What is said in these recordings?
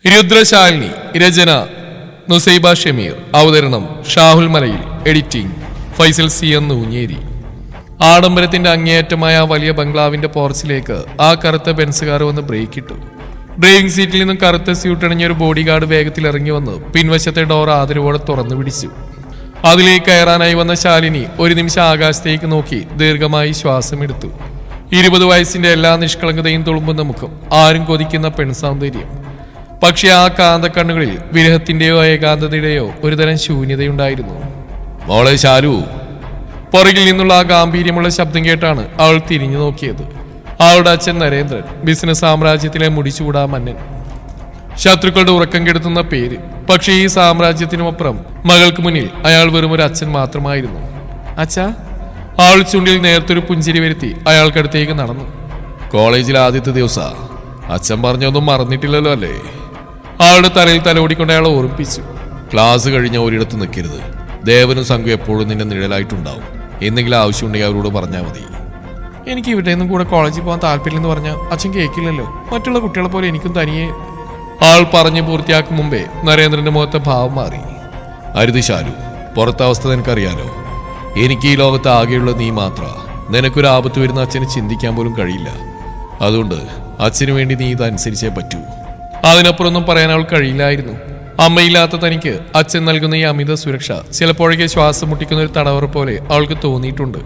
രുദ്രശാലിനി. രചന നുസൈബ ഷമീർ. അവതരണം ഷാഹുൽ മലയിൽ. Editing Faisal C എന്ന് ഊഞ്ഞേരി. ആഡംബരത്തിന്റെ അങ്ങേയറ്റമായ ആ വലിയ ബംഗ്ലാവിന്റെ പോർച്ചിലേക്ക് ആ കറുത്ത ബെൻസുകാർ വന്ന് ബ്രേക്ക് ഇട്ടു. ഡ്രൈവിംഗ് സീറ്റിൽ നിന്നും കറുത്ത സ്യൂട്ടണിഞ്ഞ ഒരു ബോഡി ഗാർഡ് വേഗത്തിൽ ഇറങ്ങി വന്ന് പിൻവശത്തെ ഡോർ ആദരവോടെ തുറന്നു പിടിച്ചു. അതിലേക്ക് കയറാനായി വന്ന ശാലിനി ഒരു നിമിഷം ആകാശത്തേക്ക് നോക്കി ദീർഘമായി ശ്വാസമെടുത്തു. 20 വയസ്സിന്റെ എല്ലാ നിഷ്കളങ്കതയും തുളുമ്പുന്ന മുഖം, ആരും കൊതിക്കുന്ന പെൺസൗന്ദര്യം. പക്ഷെ ആ കാന്തക്കണ്ണുകളിൽ വിരഹത്തിന്റെയോ ഏകാന്തതയുടെയോ ഒരുതരം ശൂന്യതയുണ്ടായിരുന്നു. മോളെ ശാലു. പുറകിൽ നിന്നുള്ള ആ ഗാംഭീര്യമുള്ള ശബ്ദം കേട്ടാണ് അവൾ തിരിഞ്ഞു നോക്കിയത്. അവളുടെ അച്ഛൻ നരേന്ദ്രൻ, ബിസിനസ് സാമ്രാജ്യത്തിലെ മുടിച്ചൂടാ മന്നൻ. ശത്രുക്കളുടെ ഉറക്കം കെടുത്തുന്ന പേര്. പക്ഷേ ഈ സാമ്രാജ്യത്തിനുമപ്പുറം മകൾക്ക് മുന്നിൽ അയാൾ വെറും ഒരു അച്ഛൻ മാത്രമായിരുന്നു. അച്ഛാ. അവൾ ചുണ്ടിൽ നേർത്തൊരു പുഞ്ചിരി വരുത്തി അയാൾക്കടുത്തേക്ക് നടന്നു. കോളേജിലെ ആദ്യത്തെ ദിവസാ. അച്ഛൻ പറഞ്ഞൊന്നും മറന്നിട്ടില്ലല്ലോ അല്ലേ? അവളുടെ തലയിൽ തലോടിക്കൊണ്ട് അയാൾ ഓർമ്മിപ്പിച്ചു. ക്ലാസ് കഴിഞ്ഞ ഒരിടത്ത് നിൽക്കരുത്. ദേവനും സംഘം എപ്പോഴും നിന്നെ നിഴലായിട്ടുണ്ടാവും. എന്തെങ്കിലും ആവശ്യമുണ്ടെങ്കിൽ അവരോട് പറഞ്ഞാൽ മതി. എനിക്ക് ഇവിടെ നിന്നും കൂടെ കോളേജിൽ പോകാൻ താല്പര്യമില്ലെന്ന് പറഞ്ഞാൽ അച്ഛൻ കേൾക്കില്ലല്ലോ. മറ്റുള്ള കുട്ടികളെ പോലെ എനിക്കും തനിയെ. ആൾ പറഞ്ഞു പൂർത്തിയാക്കും മുമ്പേ നരേന്ദ്രന്റെ മുഖത്തെ ഭാവം മാറി. അരുത് ശാലു, പുറത്തെ അവസ്ഥ നിനക്കറിയാലോ. എനിക്ക് ഈ ലോകത്ത് ആകെയുള്ള നീ മാത്രമാ. നിനക്കൊരു ആപത്ത് വരുന്ന അച്ഛന് ചിന്തിക്കാൻ പോലും കഴിയില്ല. അതുകൊണ്ട് അച്ഛനു വേണ്ടി നീ ഇതനുസരിച്ചേ പറ്റൂ. അതിനപ്പുറമൊന്നും പറയാൻ അവൾ കഴിയില്ലായിരുന്നു. അമ്മയില്ലാത്ത തനിക്ക് അച്ഛൻ നൽകുന്ന ഈ അമിത സുരക്ഷ ചിലപ്പോഴൊക്കെ ശ്വാസം മുട്ടിക്കുന്ന ഒരു തടവറ പോലെ അവൾക്ക് തോന്നിയിട്ടുണ്ട്.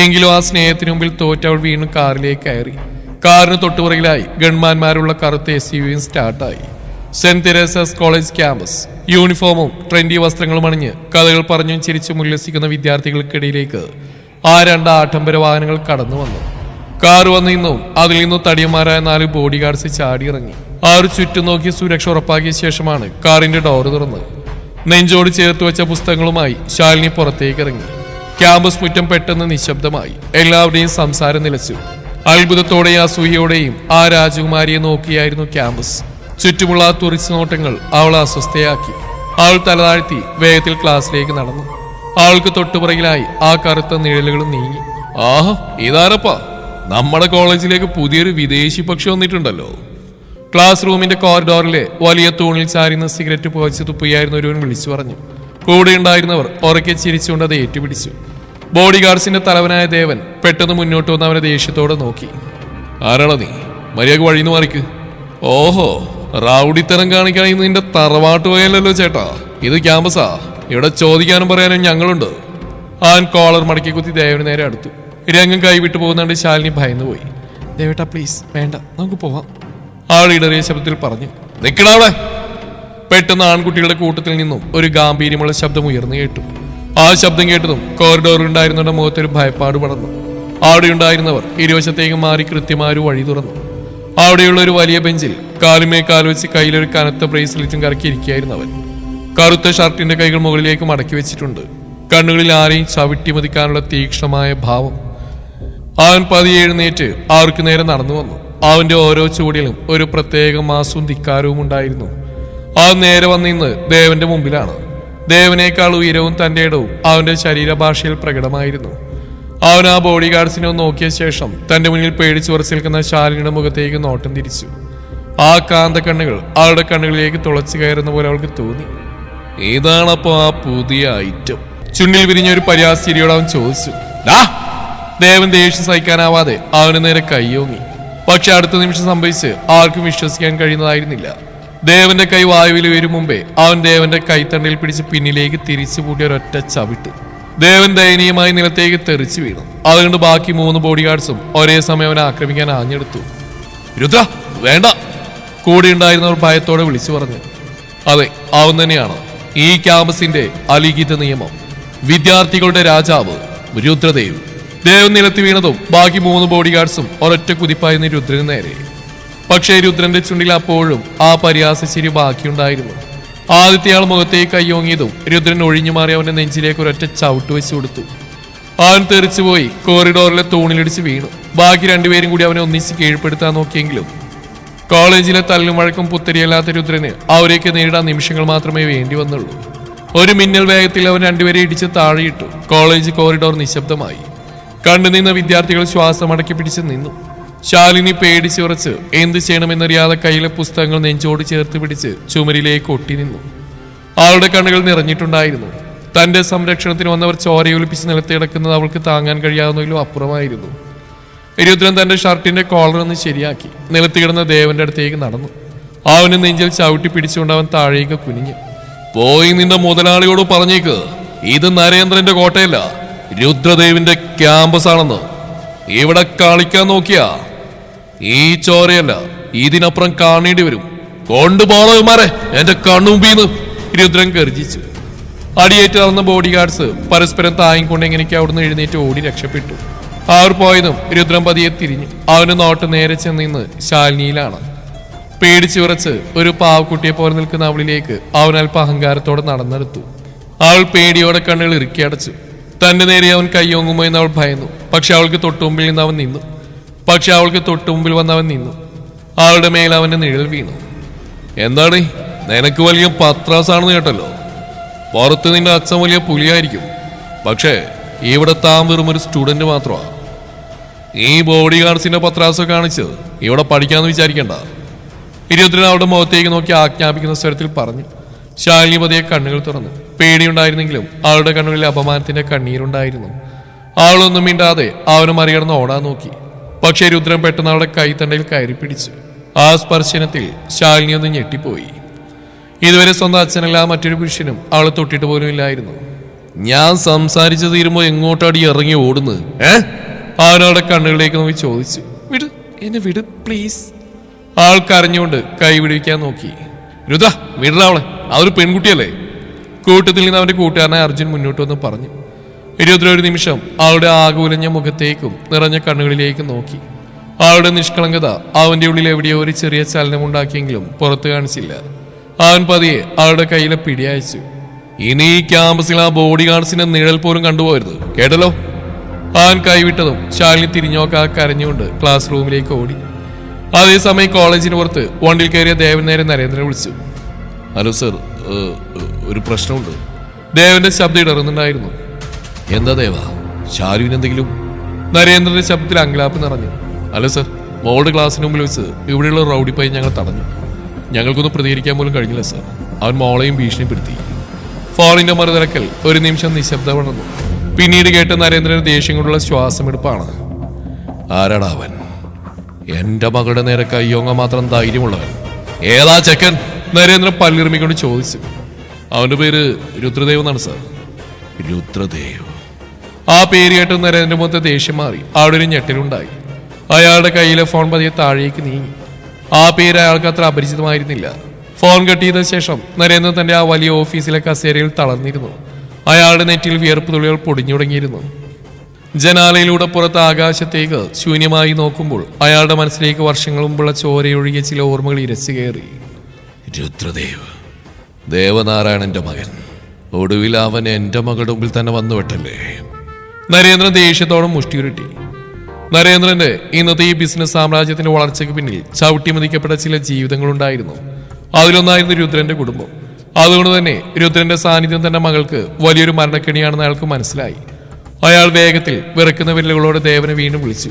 എങ്കിലും ആ സ്നേഹത്തിനു മുമ്പിൽ തോറ്റവൾ വീണ്ടും കാറിലേക്ക് കയറി. കാറിന് തൊട്ടുപുറകിലായി ഗൺമാന്മാരുള്ള കറുത്ത SUV സ്റ്റാർട്ടായി. Saint Teresa's college campus. യൂണിഫോമും ട്രെൻഡി വസ്ത്രങ്ങളും അണിഞ്ഞ് കഥകൾ പറഞ്ഞും ചിരിച്ചും ഉല്ലസിക്കുന്ന വിദ്യാർത്ഥികൾക്കിടയിലേക്ക് ആ 2 ആഡംബര വാഹനങ്ങൾ കടന്നു വന്നു. കാർ വന്നു നിന്നും അതിൽ നിന്നും തടിയന്മാരായ 4 ബോഡി ഗാർഡ്സ് ചാടിയിറങ്ങി. ആറ് ചുറ്റും നോക്കി സുരക്ഷ ഉറപ്പാക്കിയ ശേഷമാണ് കാറിന്റെ ഡോറ് തുറന്നത്. നെഞ്ചോട് ചേർത്ത് വെച്ച പുസ്തകങ്ങളുമായി ശാലിനി പുറത്തേക്ക് ഇറങ്ങി. ക്യാമ്പസ് മുറ്റം പെട്ടെന്ന് നിശബ്ദമായി. എല്ലാവരുടെയും സംസാരം നിലച്ചു. അത്ഭുതത്തോടെയും അസൂയയോടെയും ആ രാജകുമാരിയെ നോക്കിയായിരുന്നു ക്യാമ്പസ്. ചുറ്റുമുള്ള ആ തുറിച്ചു നോട്ടങ്ങൾ അവളെ അസ്വസ്ഥയാക്കി. അവൾ തലതാഴ്ത്തി വേഗത്തിൽ ക്ലാസ്സിലേക്ക് നടന്നു. അവൾക്ക് തൊട്ടുപുറകിലായി ആ കറുത്ത നിഴലുകളും നീങ്ങി. ആഹ്, ഇതാരപ്പാ? നമ്മുടെ കോളേജിലേക്ക് പുതിയൊരു വിദേശി പക്ഷി വന്നിട്ടുണ്ടല്ലോ. ക്ലാസ് റൂമിന്റെ കോറിഡോറിലെ വലിയ തൂണിൽ ചാരിന്ന് സിഗരറ്റ് പുകച്ച് തുപ്പിയായിരുന്ന ഒരുവൻ വിളിച്ചു പറഞ്ഞു. കൂടെ ഉണ്ടായിരുന്നവർ ഉറക്കെ ചിരിച്ചുകൊണ്ട് അത് ഏറ്റുപിടിച്ചു. ബോഡി ഗാർഡ്സിന്റെ തലവനായ ദേവൻ പെട്ടെന്ന് മുന്നോട്ട് വന്ന് അവനെ ദേഷ്യത്തോടെ നോക്കി. ആരാണോ നീ? മര്യാദ വഴിന്ന് മാറിക്ക്. ഓഹോ, റൗഡിത്തരം കാണിക്കാണെങ്കിൽ നിന്റെ തറവാട്ട് പോയല്ലോ ചേട്ടാ. ഇത് ക്യാമ്പസാ. ഇവിടെ ചോദിക്കാനും പറയാനും ഞങ്ങളുണ്ട്. ആൻ കോളർ മടക്കി കുത്തി ദേവന് നേരെ അടുത്തു. രംഗം കൈവിട്ടു പോകുന്നുണ്ട്. ശാലിനി ഭയന്നുപോയി. ദേവേട്ടാ പ്ലീസ്, വേണ്ട, നമുക്ക് പോവാം, ആൾ ഇടറിയ ശബ്ദത്തിൽ പറഞ്ഞു. നിക്കടാവിടെ. പെട്ടെന്ന് ആൺകുട്ടികളുടെ കൂട്ടത്തിൽ നിന്നും ഒരു ഗാംഭീര്യമുള്ള ശബ്ദം ഉയർന്നു കേട്ടു. ആ ശബ്ദം കേട്ടതും കോറിഡോറിൽ ഉണ്ടായിരുന്നവരുടെ മുഖത്തൊരു ഭയപ്പാട് പടർന്നു. അവിടെ ഉണ്ടായിരുന്നവർ ഇരുവശത്തേക്ക് മാറി കൃത്യമായൊരു വഴി തുറന്നു. അവിടെയുള്ള ഒരു വലിയ ബെഞ്ചിൽ കാലുമേ കാൽ വെച്ച് കയ്യിലൊരു കനത്ത ബ്രേസ്ലെറ്റും കറക്കിയിരിക്കുകയായിരുന്നു അവൻ. കറുത്ത ഷർട്ടിന്റെ കൈകൾ മുകളിലേക്ക് മടക്കി വെച്ചിട്ടുണ്ട്. കണ്ണുകളിൽ ആരെയും ചവിട്ടി മതിക്കാനുള്ള തീക്ഷ്ണമായ ഭാവം. അവൻ പതിയെ എഴുന്നേറ്റ് അവർക്ക് നേരെ നടന്നു വന്നു. അവന്റെ ഓരോ ചൂടിലും ഒരു പ്രത്യേക മാസവും ധിക്കാരവും ഉണ്ടായിരുന്നു. അവൻ നേരെ വന്നിന്ന് ദേവന്റെ മുമ്പിലാണ്. ദേവനേക്കാൾ ഉയരവും തന്റെ ഇടവും അവന്റെ ശരീരഭാഷയിൽ പ്രകടമായിരുന്നു. അവൻ ആ ബോഡി ഗാർഡ്സിനെ നോക്കിയ ശേഷം തന്റെ മുന്നിൽ പേടിച്ചു ഉറച്ചു നിൽക്കുന്ന ശാലിനിയുടെ മുഖത്തേക്ക് നോട്ടം തിരിച്ചു. ആ കാന്ത കണ്ണുകൾ അവളുടെ കണ്ണുകളിലേക്ക് തുളച്ചു കയറുന്ന പോലെ അവൾക്ക് തോന്നി. ഏതാണപ്പോ ആ പുതിയ ഐറ്റം? ചുണ്ടിൽ വിരിഞ്ഞ ഒരു പരിഹാസ്യരിയോട് അവൻ ചോദിച്ചു. ദേവൻ ദേഷ്യം സഹിക്കാനാവാതെ അവന് നേരെ കൈയോങ്ങി. പക്ഷെ അടുത്ത നിമിഷം സംഭവിച്ച് ആർക്കും വിശ്വസിക്കാൻ കഴിയുന്നതായിരുന്നില്ല. ദേവന്റെ കൈ വായുവിൽ ഉയരും മുമ്പേ അവൻ ദേവന്റെ കൈത്തണ്ടയിൽ പിടിച്ച് പിന്നിലേക്ക് തിരിച്ചു കൂട്ടിയ ഒരൊറ്റ ചവിട്ട്. ദേവൻ ദയനീയമായി നിലത്തേക്ക് തെറിച്ചു വീണു. അതുകൊണ്ട് ബാക്കി 3 ബോഡി ഗാർഡ്സും ഒരേ സമയം അവനെ ആക്രമിക്കാൻ ആഞ്ഞെടുത്തു. രുദ്ര, വേണ്ട, കൂടെ ഉണ്ടായിരുന്നവർ ഭയത്തോടെ വിളിച്ചു പറഞ്ഞു. അതെ, അവൻ തന്നെയാണ് ഈ ക്യാമ്പസിന്റെ അലിഖിത നിയമം, വിദ്യാർത്ഥികളുടെ രാജാവ് രുദ്രദേവ്. ദേവൻ നിലത്ത് വീണതും ബാക്കി 3 ബോഡി ഗാർഡ്സും ഒരൊറ്റ കുതിപ്പായിരുന്നു രുദ്രന് നേരെ. പക്ഷേ രുദ്രന്റെ ചുണ്ടിൽ അപ്പോഴും ആ പരിഹാസച്ചിരി ബാക്കിയുണ്ടായിരുന്നു. ആദ്യത്തെ ആൾ മുഖത്തേക്ക് കയ്യോങ്ങിയതും രുദ്രൻ ഒഴിഞ്ഞു മാറി അവന്റെ നെഞ്ചിലേക്ക് ഒരൊറ്റ ചവിട്ട് വെച്ചു കൊടുത്തു. അവൻ തെറിച്ചുപോയി കോറിഡോറിലെ തൂണിലിടിച്ച് വീണു. ബാക്കി 2 പേരും കൂടി അവനെ ഒന്നിച്ച് കീഴ്പ്പെടുത്താൻ നോക്കിയെങ്കിലും കോളേജിലെ തല്ലും വഴക്കും പുത്തരിയല്ലാത്ത രുദ്രന് അവരെയൊക്കെ നേരിടാൻ നിമിഷങ്ങൾ മാത്രമേ വേണ്ടി വന്നുള്ളൂ. ഒരു മിന്നൽ വേഗത്തിൽ അവൻ 2 പേരെ ഇടിച്ച് താഴെയിട്ടു. കോളേജ് കോറിഡോർ നിശബ്ദമായി. കണ്ടുനിന്ന വിദ്യാർത്ഥികൾ ശ്വാസം അടക്കി പിടിച്ച് നിന്നു. ശാലിനി പേടിച്ചു ഉറച്ച് എന്ത് ചെയ്യണമെന്നറിയാതെ കയ്യിലെ പുസ്തകങ്ങൾ നെഞ്ചോട് ചേർത്ത് പിടിച്ച് ചുമരിലേക്ക് ഒട്ടി നിന്നു. അവളുടെ കണ്ണുകൾ നിറഞ്ഞിട്ടുണ്ടായിരുന്നു. തന്റെ സംരക്ഷണത്തിന് വന്നവർ ചോരയൊലിപ്പിച്ച് നിലത്ത് കിടക്കുന്നത് അവൾക്ക് താങ്ങാൻ കഴിയാവുന്നതിലും അപ്പുറമായിരുന്നു. രുദ്രൻ തന്റെ ഷർട്ടിന്റെ കോളർ ഒന്ന് ശരിയാക്കി നിലത്ത് കിടന്ന ദേവന്റെ അടുത്തേക്ക് നടന്നു. അവന് നെഞ്ചിൽ ചവിട്ടി പിടിച്ചുകൊണ്ട് അവൻ താഴേക്ക് കുനിഞ്ഞു. പോയി നിന്റെ മുതലാളിയോട് പറഞ്ഞേക്ക്, ഇത് നരേന്ദ്രന്റെ കോട്ടയല്ല, രുദ്രദേവിന്റെ ക്യാമ്പസ് ആണെന്ന്. ഇവിടെ കളിക്കാൻ നോക്കിയാ ഈ ചോരയല്ല, ഇതിനപ്പുറം കാണേണ്ടി വരും. കൊണ്ടുപോകണവന്മാരെ എന്റെ കണ്ണുമ്പീന്ന് രുദ്രൻ ഗർജിച്ചു. അടിയേറ്റ് നടന്ന ബോഡി ഗാർഡ്സ് പരസ്പരം താങ്ങിക്കൊണ്ട് എങ്ങനെയൊക്കെ അവിടുന്ന് എഴുന്നേറ്റ് ഓടി രക്ഷപ്പെട്ടു. അവർ പോയതും രുദ്രൻ പതിയെ തിരിഞ്ഞു. അവന് നോട്ട് നേരെ ചെന്നിന്ന് ശാലിനിയിലാണ്. പേടിച്ചു വിറച്ച് ഒരു പാവക്കുട്ടിയെ പോലെ നിൽക്കുന്ന അവളിലേക്ക് അവൻ അല്പ അഹങ്കാരത്തോടെ നടന്നെടുത്തു. അവൾ പേടിയോടെ കണ്ണുകൾ ഇറുക്കി അടച്ചു. തന്റെ നേരെ അവൻ കൈയൊങ്ങുമോ എന്ന് അവൾ ഭയന്നു. പക്ഷെ അവൾക്ക് തൊട്ടുമുമ്പിൽ നിന്ന് അവൻ നിന്നു. അവളുടെ മേൽ അവന്റെ നിഴൽ വീണു. എന്താണ്, നിനക്ക് വലിയ പത്രാസാണെന്ന് കേട്ടല്ലോ. പുറത്ത് നിന്റെ അച്ഛൻ വലിയ പുലിയായിരിക്കും, പക്ഷേ ഇവിടെ താൻ വെറും ഒരു സ്റ്റുഡന്റ് മാത്രമാണ്. ഈ ബോഡി ഗാർഡ്സിന്റെ പത്രാസം കാണിച്ച് ഇവിടെ പഠിക്കാന്ന് വിചാരിക്കണ്ട. ഇരുപത്തിരണ്ട് അവളുടെ മുഖത്തേക്ക് നോക്കി ആജ്ഞാപിക്കുന്ന സ്വരത്തിൽ പറഞ്ഞു. ശാലിനി പതിയെ കണ്ണുകൾ തുറന്നു. പേടിയുണ്ടായിരുന്നെങ്കിലും അവളുടെ കണ്ണുകളിൽ അപമാനത്തിന്റെ കണ്ണീരുണ്ടായിരുന്നു. അവളൊന്നും മിണ്ടാതെ അവനെ മറികടന്ന് ഓടാൻ നോക്കി. പക്ഷേ രുദ്രൻ പെട്ടെന്ന് അവളുടെ കൈത്തണ്ടയിൽ കയറി പിടിച്ചു. ആ സ്പർശനത്തിൽ ശാലിനി ഒന്ന് ഞെട്ടിപ്പോയി. ഇതുവരെ സ്വന്തം അച്ഛനല്ല മറ്റൊരു പുരുഷനും അവളെ തൊട്ടിട്ട് പോലും ഇല്ലായിരുന്നു. ഞാൻ സംസാരിച്ചു തീരുമ്പോ എങ്ങോട്ടാടി ഇറങ്ങി ഓടുന്നത്? അവനവളുടെ കണ്ണുകളിലേക്ക് നോക്കി ചോദിച്ചു. വിട്, എന്നെ വിട് പ്ലീസ്. ആൾ കരഞ്ഞുകൊണ്ട് കൈ വിടുവിക്കാൻ നോക്കി. രുദ്ര, വിടറ അവളെ, അതൊരു പെൺകുട്ടിയല്ലേ. കൂട്ടത്തിൽ നിന്ന് അവന്റെ കൂട്ടുകാരനായ അർജുൻ മുന്നോട്ട് വന്ന് പറഞ്ഞു. രുദ്ര ഒരു നിമിഷം അവളുടെ ആകുലഞ്ഞ മുഖത്തേക്കും നിറഞ്ഞ കണ്ണുകളിലേക്കും നോക്കി. അവളുടെ നിഷ്കളങ്കത അവന്റെ ഉള്ളിൽ എവിടെയോ ഒരു ചെറിയ ചലനമുണ്ടാക്കിയെങ്കിലും പുറത്തു കാണിച്ചില്ല. അവൻ പതിയെ അവളുടെ കയ്യിലെ പിടിയയച്ചു. ഇനി ഈ ക്യാമ്പസിൽ ആ ബോഡി ഗാർഡ്സിന്റെ നിഴൽ പോലും കണ്ടുപോകരുത്, കേട്ടല്ലോ. അവൻ കൈവിട്ടതും ശാലിനി തിരിഞ്ഞോക്കാതെ കരഞ്ഞുകൊണ്ട് ക്ലാസ് റൂമിലേക്ക് ഓടി. അതേസമയം കോളേജിന് പുറത്ത് വണ്ടിയിൽ കയറിയ ദേവൻ നേരെ നരേന്ദ്രനെ വിളിച്ചു. ഹലോ സർ, ഒരു പ്രശ്നമുണ്ട്. ദേവന്റെ ശബ്ദം ഇടറുന്നുണ്ടായിരുന്നു. എന്താ ദേവ, ശാലുവിന് എന്തെങ്കിലും? നരേന്ദ്രന്റെ ശബ്ദത്തിൽ അങ്കലാപ്പ് നിറഞ്ഞു. ഹലോ സർ, മോളുടെ ക്ലാസ്സിന് മുമ്പിൽ വെച്ച് ഇവിടെയുള്ള റൗഡി പയ്യൻ ഞങ്ങൾ തടഞ്ഞു. ഞങ്ങൾക്കൊന്നും പ്രതികരിക്കാൻ പോലും കഴിഞ്ഞില്ല സർ. അവൻ മോളെയും ഭീഷണിപ്പെടുത്തി. ഫോണിന്റെ മറുതലക്കൽ ഒരു നിമിഷം നിശബ്ദത വളർന്നു. പിന്നീട് കേട്ട നരേന്ദ്രന് ദേഷ്യം കൊണ്ടുള്ള ശ്വാസമെടുപ്പാണ്. ആരാടാ അവൻ? എന്റെ മകളുടെ നേരെ കയ്യോങ്ങ മാത്രം ധൈര്യമുള്ളവൻ. ഏതാ ചെക്കൻ? നരേന്ദ്രൻ പല്ലിറുമിക്കൊണ്ട് ചോദിച്ചു. അവന്റെ പേര് രുദ്രദേവ് എന്നാണ് സാർ. രുദ്രദേവ്. ആ പേര് കേട്ട് നരേന്ദ്ര മുഖത്തെ ദേഷ്യം മാറി. അവിടെ ഒരു ഞെട്ടലുണ്ടായി. അയാളുടെ കയ്യിലെ ഫോൺ പതിയെ താഴേക്ക് നീങ്ങി. ആ പേര് അയാൾക്ക് അത്ര അപരിചിതമായിരുന്നില്ല. ഫോൺ കട്ട് ചെയ്ത ശേഷം നരേന്ദ്രൻ തന്റെ ആ വലിയ ഓഫീസിലെ കസേരയിൽ തളർന്നിരുന്നു. അയാളുടെ നെറ്റിയിൽ വിയർപ്പ് തുള്ളികൾ പൊടിഞ്ഞു തുടങ്ങിയിരുന്നു. ജനാലയിലൂടെ പുറത്ത് ആകാശത്തേക്ക് ശൂന്യമായി നോക്കുമ്പോൾ അയാളുടെ മനസ്സിലേക്ക് വർഷങ്ങൾ മുമ്പുള്ള ചോരയൊഴുകിയ ചില ഓർമ്മകൾ ഇരച്ചു കയറി. രുദ്രദേവ്, ദേവനാരായണന്റെ മകൻ. ഒടുവിൽ അവൻ എന്റെ മകളുടെ മുമ്പിൽ തന്നെ വന്നു വിട്ടല്ലേ. നരേന്ദ്രൻ ദേഷ്യത്തോടെ മുഷ്ടിയുരുട്ടി. നരേന്ദ്രന്റെ ഇന്നത്തെ ഈ ബിസിനസ് സാമ്രാജ്യത്തിന്റെ വളർച്ചയ്ക്ക് പിന്നിൽ ചവിട്ടിമതിക്കപ്പെട്ട ചില ജീവിതങ്ങളുണ്ടായിരുന്നു. അതിലൊന്നായിരുന്നു രുദ്രന്റെ കുടുംബം. അതുകൊണ്ട് തന്നെ രുദ്രന്റെ സാന്നിധ്യം തന്റെ മകൾക്ക് വലിയൊരു മരണക്കെണിയാണെന്ന് അയാൾക്ക് മനസ്സിലായി. അയാൾ വേഗത്തിൽ വിറക്കുന്ന വിരലുകളോടെ ദേവനെ വീണ്ടും വിളിച്ചു.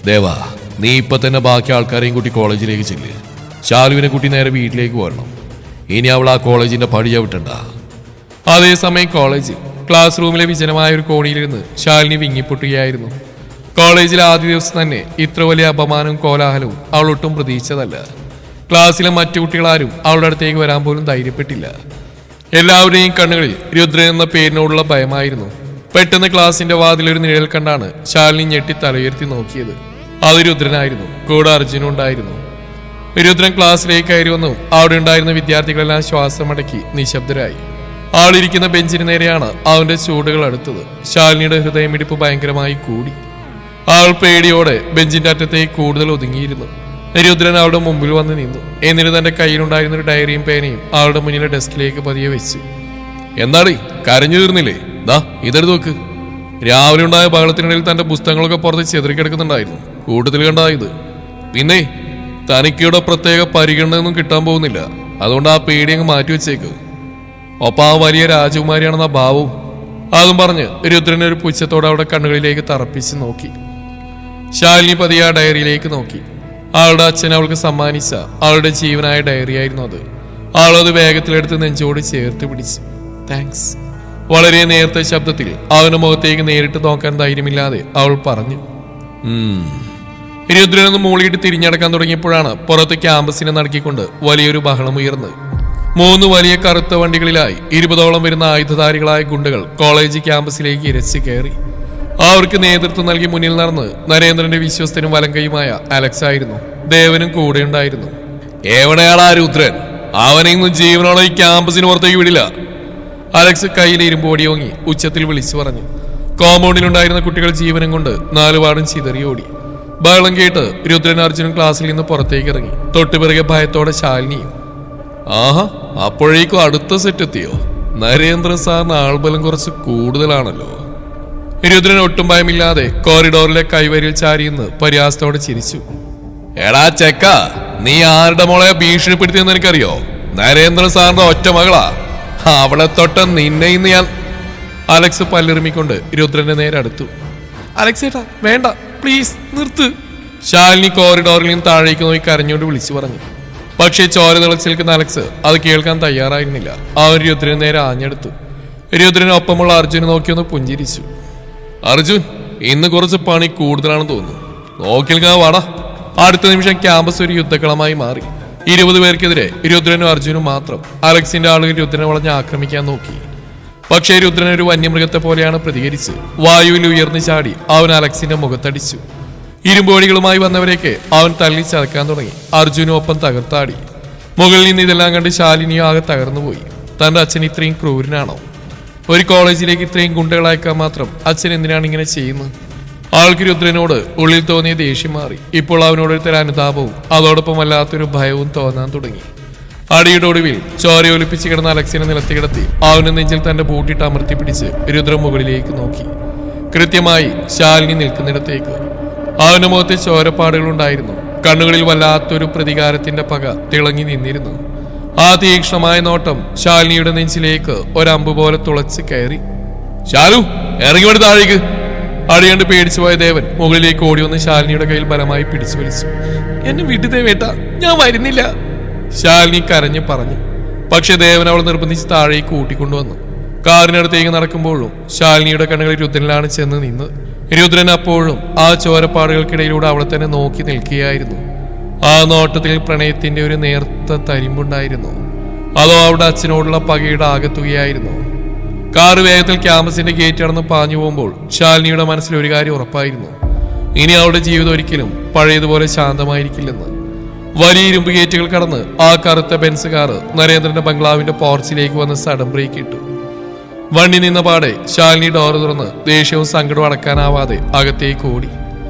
ദേവാ, നീ ഇപ്പൊ തന്നെ ബാക്കി ആൾക്കാരെയും കൂട്ടി കോളേജിലേക്ക് ചെല്ല്. ശാലുവിനെ കൂട്ടി നേരെ വീട്ടിലേക്ക് പോരണം. ഇനി അവൾ ആ കോളേജിന്റെ പടി ചവിട്ടണ്ട. അതേസമയം കോളേജിൽ ക്ലാസ് റൂമിലെ വിജനമായ ഒരു കോണിയിലിരുന്ന് ശാലിനി വിങ്ങിപ്പൊട്ടുകയായിരുന്നു. കോളേജിലെ ആദ്യ ദിവസം തന്നെ ഇത്ര വലിയ അപമാനവും കോലാഹലവും അവൾ ഒട്ടും പ്രതീക്ഷിച്ചതല്ല. ക്ലാസ്സിലെ മറ്റു കുട്ടികളാരും അവളുടെ അടുത്തേക്ക് വരാൻ പോലും ധൈര്യപ്പെട്ടില്ല. എല്ലാവരുടെയും കണ്ണുകളിൽ രുദ്രൻ എന്ന പേരിനോടുള്ള ഭയമായിരുന്നു. പെട്ടെന്ന് ക്ലാസിന്റെ വാതിലൊരു നിഴൽ കണ്ടാണ് ശാലിനി ഞെട്ടി തലയുയർത്തി നോക്കിയത്. അത് രുദ്രനായിരുന്നു. കൂടെ അർജുനും ഉണ്ടായിരുന്നു. രുദ്രൻ ക്ലാസ്സിലേക്ക് കയറി വന്നു. അവിടെ ഉണ്ടായിരുന്ന വിദ്യാർത്ഥികളെല്ലാം ശ്വാസമടക്കി നിശബ്ദരായി. ആളിരിക്കുന്ന ബെഞ്ചിന് നേരെയാണ് അവന്റെ ചൂടുകൾ അടുത്തത്. ശാലിനിയുടെ ഹൃദയമിടിപ്പ് ഭയങ്കരമായി കൂടി. ആൾ പേടിയോടെ ബെഞ്ചിന്റെ അറ്റത്തേക്ക് കൂടുതൽ ഒതുങ്ങിയിരുന്നു. രുദ്രൻ അവളുടെ മുമ്പിൽ വന്ന് നിന്നു. എന്നിട്ട് തന്റെ കയ്യിലുണ്ടായിരുന്ന ഒരു ഡയറിയും പേനയും അവളുടെ മുന്നിലെ ഡെസ്കിലേക്ക് പതിയെ വെച്ചു. എന്താടി, കരഞ്ഞു തീർന്നില്ലേ? ദാ ഇതെടുത്ത് നോക്ക്. രാവിലെ ഉണ്ടായ ബഹളത്തിനിടയിൽ തന്റെ പുസ്തകങ്ങളൊക്കെ പുറത്ത് ചെതറിക്കിടക്കുന്നുണ്ടായിരുന്നു. കൂട്ടത്തിൽ കണ്ടാ ഇത്. പിന്നെ തനിക്കിവിടെ പ്രത്യേക പരിഗണനയൊന്നും കിട്ടാൻ പോകുന്നില്ല. അതുകൊണ്ട് ആ പേടി അങ്ങ് മാറ്റി വെച്ചേക്ക്. ഒപ്പം ആ വലിയ രാജകുമാരിയാണെന്ന ഭാവവും. അതും പറഞ്ഞ് രുദ്രൻ ഒരു പുച്ഛത്തോടെ അവിടെ കണ്ണുകളിലേക്ക് തറപ്പിച്ച് നോക്കി. ശാലിനി പതിയെ ആ ഡയറിയിലേക്ക് നോക്കി. അവളുടെ അച്ഛൻ അവൾക്ക് സമ്മാനിച്ച അവളുടെ ജീവനായ ഡയറിയായിരുന്നു അത്. അവളത് വേഗത്തിലെടുത്ത് നെഞ്ചോട് ചേർത്ത് പിടിച്ചു. താങ്ക്സ്. വളരെ നേരത്തെ ശബ്ദത്തിൽ അവന്റെ മുഖത്തേക്ക് നേരിട്ട് നോക്കാൻ ധൈര്യമില്ലാതെ അവൾ പറഞ്ഞു. രുദ്രനൊന്ന് മൂളിയിട്ട് തിരിഞ്ഞടക്കാൻ തുടങ്ങിയപ്പോഴാണ് പുറത്ത് ക്യാമ്പസിനെ നടക്കിക്കൊണ്ട് വലിയൊരു ബഹളം ഉയർന്നത്. 3 വലിയ കറുത്ത വണ്ടികളിലായി 20ഓളം വരുന്ന ആയുധധാരികളായ ഗുണ്ടകൾ കോളേജ് ക്യാമ്പസിലേക്ക് ഇരച്ചു കയറി. അവർക്ക് നേതൃത്വം നൽകി മുന്നിൽ നടന്ന് നരേന്ദ്രന്റെ വിശ്വസ്തനും വലങ്കയുമായ അലക്സ് ആയിരുന്നു. ദേവനും കൂടെ ഉണ്ടായിരുന്നു. എവിടെയാടാ രുദ്രൻ? അവനെ ഇന്നും ജീവനോടെ ഈ ക്യാമ്പസിന് പുറത്തേക്ക് വിടില്ല. അലക്സ് കയ്യിൽ ഇരുമ്പോടി ഓങ്ങി ഉച്ചത്തിൽ വിളിച്ചു പറഞ്ഞു. കോമ്പൗണ്ടിലുണ്ടായിരുന്ന കുട്ടികൾ ജീവനം കൊണ്ട് 4 പാടും ചിതറിയോടി. ബഹളം കേട്ട് രുദ്രൻ അർജുനും ക്ലാസ്സിൽ നിന്ന് പുറത്തേക്ക് ഇറങ്ങി. തൊട്ടുപിറകെ ഭയത്തോടെ ശാലിനിയും. ആഹാ, അപ്പോഴേക്കും അടുത്ത സെറ്റ് എത്തിയോ? നരേന്ദ്ര സാറിന് ആൾബലം കുറച്ച് കൂടുതലാണല്ലോ. രുദ്രൻ ഒട്ടും ഭയമില്ലാതെ കോറിഡോറിലെ കൈവരിയിൽ ചാരിയെന്ന് പരിഹാസത്തോടെ ചിരിച്ചു. എടാ ചെക്ക, നീ ആരുടെ മോളെ ഭീഷണിപ്പെടുത്തിയെന്ന് എനിക്കറിയോ? നരേന്ദ്ര സാറിന്റെ ഒറ്റ മകളാ. അവളെ തൊട്ട നിന്നെ ഇന്ന് ഞാൻ. അലക്സ് പല്ലിറുമിക്കൊണ്ട് രുദ്രന്റെ നേരെ അടുത്തു. അലക്സ് ഏട്ടാ വേണ്ട, പ്ലീസ് നിർത്ത്. ശാലിനി കോറിഡോറിൽ നിന്ന് താഴേക്ക് നോക്കി കരഞ്ഞുകൊണ്ട് വിളിച്ചു പറഞ്ഞു. പക്ഷേ ചോര തിളച്ച് നിൽക്കുന്ന അലക്സ് അത് കേൾക്കാൻ തയ്യാറായിരുന്നില്ല. അവൻ രുദ്രന് നേരെ ആഞ്ഞെടുത്തു. രുദ്രനൊപ്പമുള്ള അർജുനെ നോക്കിയൊന്ന് പുഞ്ചിരിച്ചു. അർജുൻ, ഇന്ന് കുറച്ച് പണി കൂടുതലാണെന്ന് തോന്നുന്നു. നോക്കി നിൽക്കാൻ വാടാ. അടുത്ത നിമിഷം ക്യാമ്പസ് ഒരു യുദ്ധക്കളമായി മാറി. 20 പേർക്കെതിരെ രുദ്രനും അർജുനും മാത്രം. അലക്സിന്റെ ആളുകൾ രുദ്രനെ വളഞ്ഞ് ആക്രമിക്കാൻ നോക്കി. പക്ഷേ രുദ്രൻ ഒരു വന്യമൃഗത്തെ പോലെയാണ് പ്രതികരിച്ച് വായുവിൽ ഉയർന്നു ചാടി അവൻ അലക്സിന്റെ മുഖത്തടിച്ചു. ഇരുമ്പോടികളുമായി വന്നവരെയൊക്കെ അവൻ തള്ളി ചതക്കാൻ തുടങ്ങി. അർജുനും ഒപ്പം തകർത്താടി. മുകളിൽ നിന്ന് ഇതെല്ലാം കണ്ട് ശാലിനിയും ആകെ തകർന്നുപോയി. തന്റെ അച്ഛൻ ഇത്രയും ക്രൂരനാണോ? ഒരു കോളേജിലേക്ക് ഇത്രയും ഗുണ്ടകളയക്കാൻ മാത്രം അച്ഛൻ എന്തിനാണ് ഇങ്ങനെ ചെയ്യുന്നത്? ആൾക്ക് രുദ്രനോട് ഉള്ളിൽ തോന്നിയ ദേഷ്യം മാറി. ഇപ്പോൾ അവനോടൊരുത്തര അനുതാപവും അതോടൊപ്പം വല്ലാത്തൊരു ഭയവും തോന്നാൻ തുടങ്ങി. അടിയുടെ ഒടുവിൽ ചോരയൊലിപ്പിച്ച് കിടന്ന അലക്സിനെ നിലത്തി കിടത്തി അവന് നെഞ്ചിൽ തന്റെ ബൂട്ടിട്ട് അമർത്തി പിടിച്ച് രുദ്രൻ മുകളിലേക്ക് നോക്കി. കൃത്യമായി ശാലിനി നിൽക്കുന്നിടത്തേക്ക്. അവന്റെ മുഖത്ത് ചോരപ്പാടുകളുണ്ടായിരുന്നു. കണ്ണുകളിൽ വല്ലാത്തൊരു പ്രതികാരത്തിന്റെ പക തിളങ്ങി നിന്നിരുന്നു. ആ തീക്ഷ്ണമായ നോട്ടം ശാലിനിയുടെ നെഞ്ചിലേക്ക് ഒരമ്പ് പോലെ തുളച്ച് കയറി. ശാലു, ഇറങ്ങി വേണ്ടി താഴേക്ക്. അടിയണ്ട് പേടിച്ചു പോയ ദേവൻ മുകളിലേക്ക് ഓടി വന്ന് ശാലിനിയുടെ കയ്യിൽ ബലമായി പിടിച്ചു വലിച്ചു. എന്നെ വിട്ടു വേട്ട, ഞാൻ വരുന്നില്ല. ശാലിനി കരഞ്ഞു പറഞ്ഞു. പക്ഷെ ദേവൻ അവൾ നിർബന്ധിച്ച് താഴേക്ക് കൂട്ടിക്കൊണ്ടുവന്നു. കാറിനടുത്തേക്ക് നടക്കുമ്പോഴും ശാലിനിയുടെ കണ്ണുകളിൽ രുദ്രനിലാണ് ചെന്ന് നിന്ന്. രുദ്രൻ അപ്പോഴും ആ ചോരപ്പാടുകൾക്കിടയിലൂടെ അവളെ തന്നെ നോക്കി നിൽക്കുകയായിരുന്നു. ആ നോട്ടത്തിൽ പ്രണയത്തിന്റെ ഒരു നേർത്ത തരിമ്പുണ്ടായിരുന്നു. അതോ അവളുടെ അച്ഛനോടുള്ള പകയുടെ ആകത്തുകയായിരുന്നു. കാറ് വേഗത്തിൽ ക്യാമ്പസിന്റെ ഗേറ്റ് കടന്ന് പാഞ്ഞു പോകുമ്പോൾ ശാലിനിയുടെ മനസ്സിൽ ഒരു കാര്യം ഉറപ്പായിരുന്നു. ഇനി അവളുടെ ജീവിതം ഒരിക്കലും പഴയതുപോലെ ശാന്തമായിരിക്കില്ലെന്ന്. വലിയ ഇരുമ്പ് ഗേറ്റുകൾ കടന്ന് ആ കറുത്ത ബെൻസ് കാറ് നരേന്ദ്രന്റെ ബംഗ്ലാവിന്റെ പോർച്ചിലേക്ക് വന്ന് സഡൻ ബ്രേക്ക് ഇട്ടു. വണ്ടി നിന്ന പാടെ ശാലിനി ഡോറ് തുറന്ന് ദേഷ്യവും സങ്കടവും അടക്കാനാവാതെ അകത്തേക്ക് ഓടി.